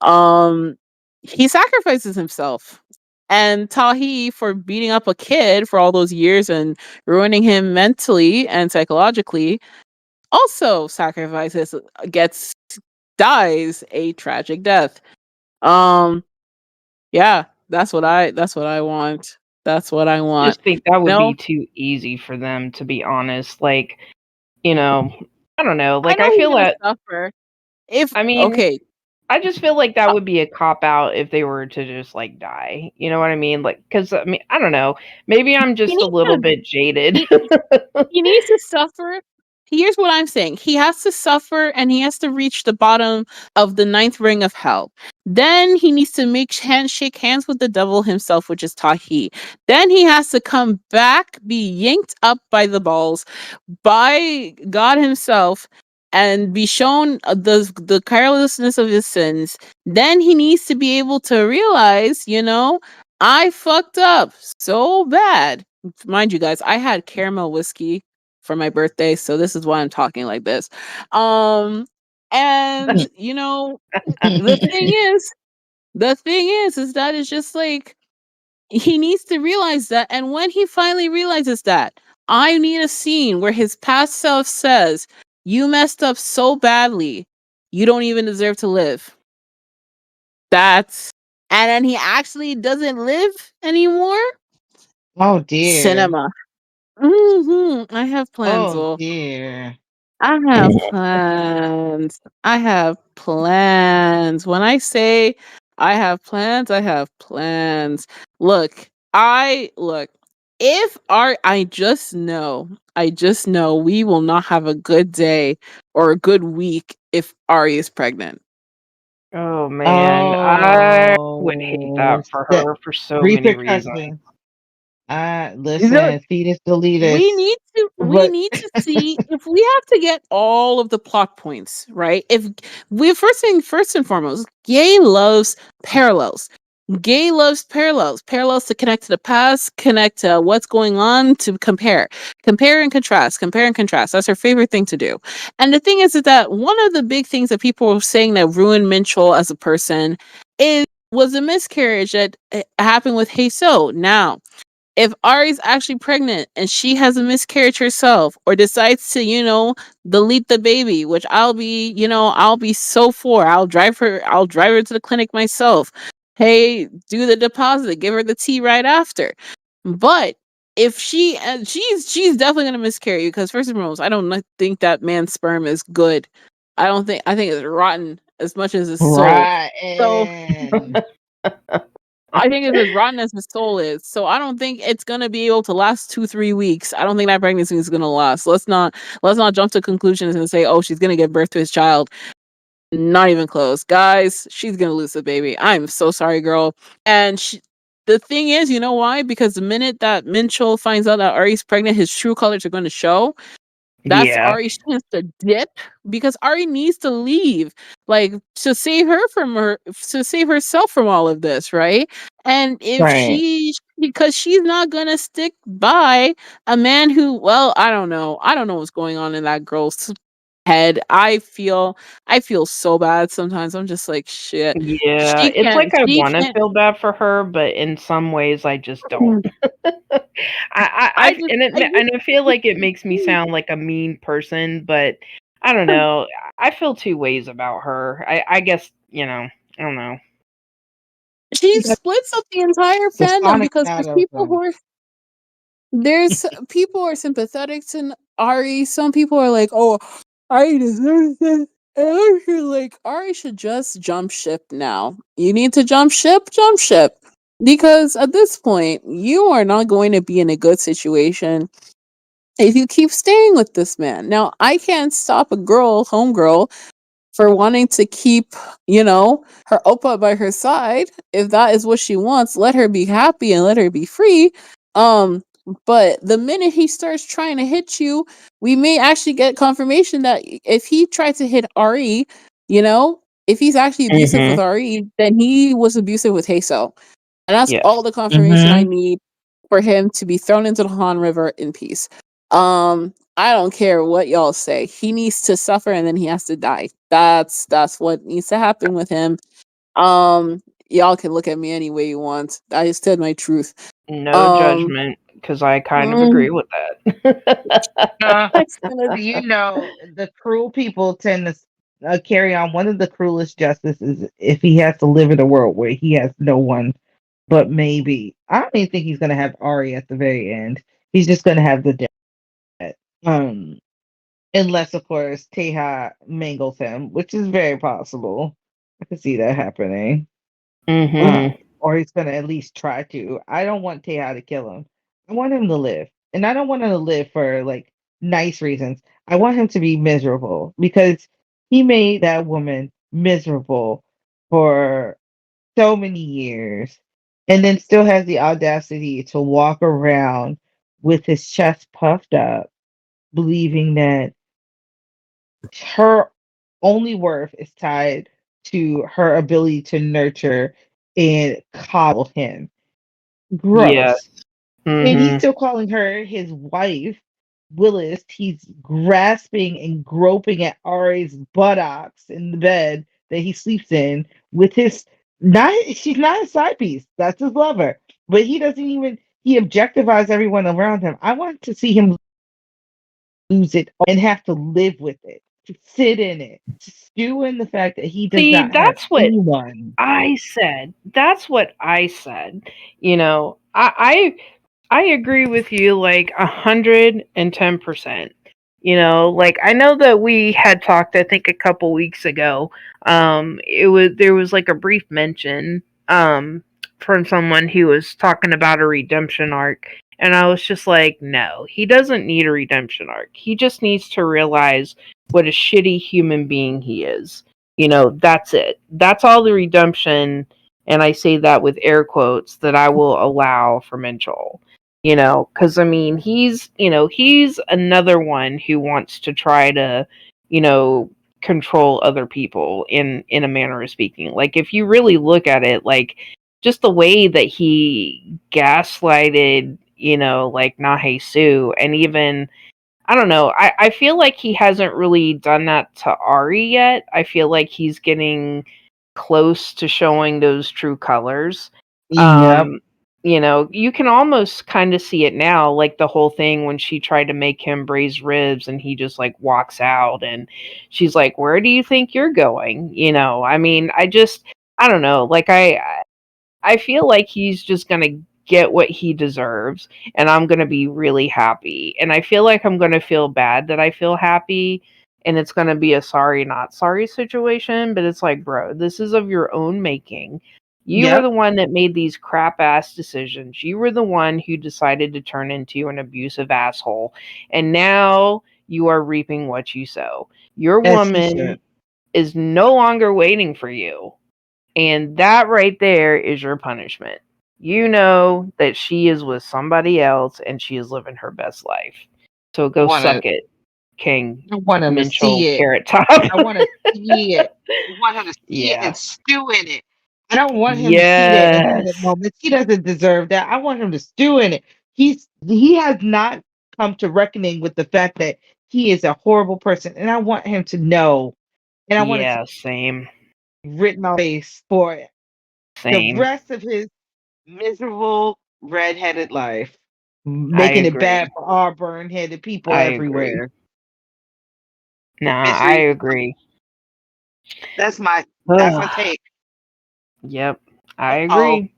um he sacrifices himself, and Tahi, for beating up a kid for all those years and ruining him mentally and psychologically, also sacrifices, gets dies a tragic death. um yeah, that's what I want. That's what I want. Just think that would No, be too easy for them, to be honest. Like, you know, I don't know. I Like, know I he's feel gonna that, suffer. If I mean, okay, I just feel like that uh, would be a cop out if they were to just like die. You know what I mean? Like, because I mean, I don't know. Maybe I'm he just a needs little to bit jaded. he, he needs to suffer. Here's what I'm saying. He has to suffer and he has to reach the bottom of the ninth ring of hell. Then he needs to shake hands with the devil himself, which is Tahi. Then he has to come back, be yanked up by the balls by God himself, and be shown the carelessness of his sins. Then he needs to be able to realize, I fucked up so bad. Mind you guys, I had caramel whiskey for my birthday, so this is why I'm talking like this. And the thing is that it's just like he needs to realize that. And when he finally realizes that, I need a scene where his past self says, you messed up so badly, you don't even deserve to live. That's and then he actually doesn't live anymore. Oh dear. Cinema. I have plans. Oh Well, dear. I have plans. I have plans. When I say I have plans, I have plans. Look. If I just know we will not have a good day or a good week if Ari is pregnant. Oh man, I would hate Oh, that for that her for so many reasons. repercussions. Look, Listen, fetus deletus. we But need to see if we have to get all of the plot points, right? If we first and foremost, Gay loves parallels. Gay loves parallels. Parallels to connect to the past, connect to what's going on, to compare. Compare and contrast. Compare and contrast. That's her favorite thing to do. And the thing is that one of the big things that people were saying that ruined Minchel as a person was a miscarriage that happened with Heiso. Now, if Ari's actually pregnant and she has a miscarriage herself or decides to, delete the baby, which I'll be so for. I'll drive her to the clinic myself. Hey, do the deposit, give her the tea right after. But if she's definitely gonna miscarry because first and foremost, I don't think that man's sperm is good. I think it's rotten as much as his soul. So rotten. I think it's as rotten as his soul is. So I don't think it's gonna be able to last 2-3 weeks. I don't think that pregnancy is gonna last. Let's not jump to conclusions and say, oh, she's gonna give birth to his child. Not even close, guys. She's gonna lose the baby. I'm so sorry, girl. And the thing is, you know why? Because the minute that Minchul finds out that Ari's pregnant, his true colors are going to show. That's Yeah. Ari's chance to dip, because Ari needs to leave, like, to save to save herself from all of this, right? And if Right. because she's not gonna stick by a man who, well, I don't know what's going on in that girl's head. I feel so bad sometimes. I'm just like, shit. Yeah, it's like I She want to can't. feel bad for her, but in some ways I just don't. Mm. I and I feel like it makes me sound like a mean person, but I don't know. I feel two ways about her. I guess, I don't know. She Because splits up the entire the fandom, sonic because shadows them. there's people who are sympathetic to Ari. Some people are like, "Oh, Ari deserves this." And others are like, Ari should just jump ship now. You need to jump ship, because at this point, you are not going to be in a good situation if you keep staying with this man. Now, I can't stop a homegirl, for wanting to keep, her oppa by her side. If that is what she wants, let her be happy and let her be free. Um, but the minute he starts trying to hit you, we may actually get confirmation that if he tried to hit Ari, if he's actually abusive with Mhm. Ari, then he was abusive with Heiso. And that's Yes. all the confirmation I Mm-hmm. need for him to be thrown into the Han River in peace. I don't care what y'all say. He needs to suffer and then he has to die. That's what needs to happen with him. Y'all can look at me any way you want. I just said my truth. No Um, judgment, because I kind of mm, agree with that. that's gonna You know, the cruel people tend to carry on. One of the cruelest justices if he has to live in a world where he has no one but maybe. I don't even think he's going to have Ari at the very end. He's just going to have the dead. Um, unless, of course, Teha mangles him, which is very possible. I can see that happening. Mhm. Or he's going to at least try to. I don't want Teha to kill him. I want him to live. And I don't want him to live for like nice reasons. I want him to be miserable because he made that woman miserable for so many years and then still has the audacity to walk around with his chest puffed up, believing that her only worth is tied to her ability to nurture and coddle him. Yes. Gross. And he's Mhm. still calling her his wife, Willis. He's grasping and groping at Ari's buttocks in the bed that he sleeps in with his not she's not his side piece. That's his lover. But he doesn't even he objectifies everyone around him. I want to see him lose it and have to live with it, to sit in it, to stew in the fact that he does See, not have that's what anyone. I said. That's what I said. I agree with you like 110%. Like I know that we had talked, I think, a couple weeks ago. There was like a brief mention from someone who was talking about a redemption arc, and I was just like, no, he doesn't need a redemption arc. He just needs to realize what a shitty human being he is. That's it. That's all the redemption, and I say that with air quotes, that I will allow for Minchol. Because I mean, he's another one who wants to try to, you know, control other people in a manner of speaking. Like if you really look at it, like just the way that he gaslighted, like Nahe Su, and even I don't know. I feel like he hasn't really done that to Ari yet. I feel like he's getting close to showing those true colors. Yep. Um, you can almost kind of see it now, like the whole thing when she tried to make him braise ribs and he just like walks out and she's like, "Where do you think you're going?" I mean, I don't know. Like I feel like he's just going to get what he deserves and I'm going to be really happy. And I feel like I'm going to feel bad that I feel happy and it's going to be a sorry not sorry situation, but it's like, bro, this is of your own making. You were the one that made these crap ass decisions. You were the one who decided to turn into an abusive asshole. And now you are reaping what you sow. Your woman is no longer waiting for you. And that right there is your punishment. You know that she is with somebody else and she is living her best life. So go suck it, King. I want him to see it. Carrot Top. I want to see it. I want him to see it and stew in it. I don't want him to see that in that moment. He doesn't deserve that. I want him to stew in it. He has not come to reckoning with the fact that he is a horrible person, and I want him to know. And I want to same. Written on face for the rest of his miserable redheaded life, making it bad for all burn-headed people everywhere. I agree. That's my take. Yep, I agree.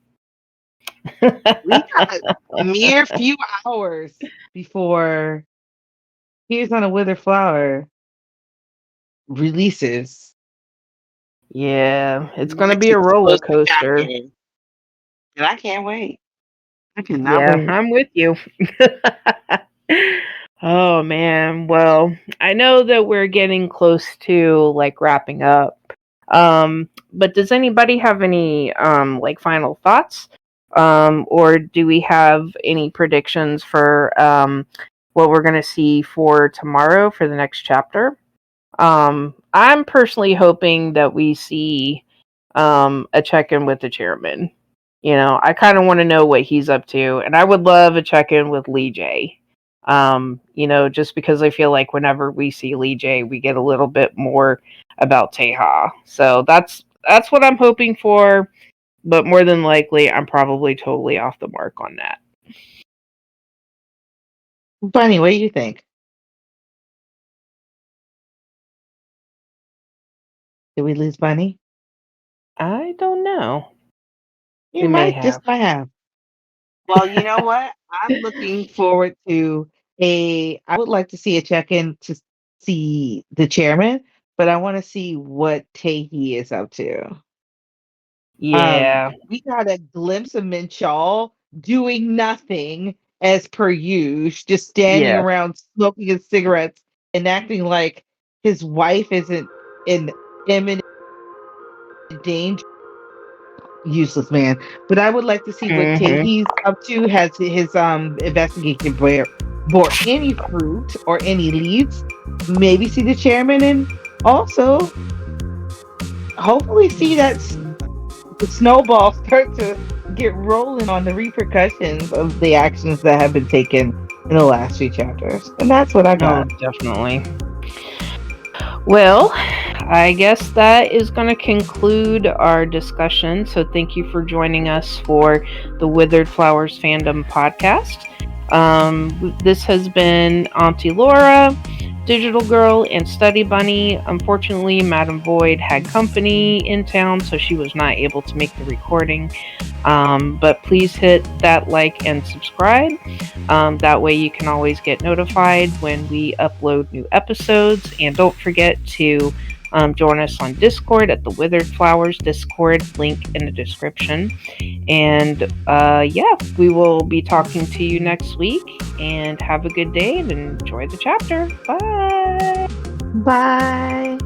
We got a mere few hours before Tears on a Withered Flower releases. Yeah, it's going to be a roller coaster. And I can't wait. I cannot wait. I'm with you. Oh, man. Well, I know that we're getting close to, like, wrapping up. But does anybody have any, like, final thoughts? Or do we have any predictions for, what we're going to see for tomorrow for the next chapter? I'm personally hoping that we see a check-in with the chairman. You know, I kind of want to know what he's up to, and I would love a check-in with Lee J. You know, just because I feel like whenever we see Lee J, we get a little bit more about Taejoo. So that's what I'm hoping for, but more than likely, I'm probably totally off the mark on that. Bunny, what do you think? Did we lose Bunny? I don't know. You might have. Well, you know what? I'm looking forward to I would like to see a check-in to see the chairman, but I want to see what Taehee is up to. Yeah. We got a glimpse of Minchal doing nothing as per usual, just standing around smoking his cigarettes and acting like his wife isn't in imminent danger. Useless man. But I would like to see what Taehee's up to. Has his investigation bore any fruit or any leads? Maybe see the chairman, and also hopefully see that the snowball start to get rolling on the repercussions of the actions that have been taken in the last few chapters. And that's what I got. Oh, definitely. Well, I guess that is going to conclude our discussion. So thank you for joining us for the Withered Flowers Fandom podcast. This has been Auntie Laura, Digital Girl, and Study Bunny. Unfortunately, Madam Void had company in town, so she was not able to make the recording. But please hit that like and subscribe. That way you can always get notified when we upload new episodes. And don't forget to join us on Discord at the Withered Flowers Discord, link in the description. And we will be talking to you next week. And have a good day and enjoy the chapter. Bye. Bye.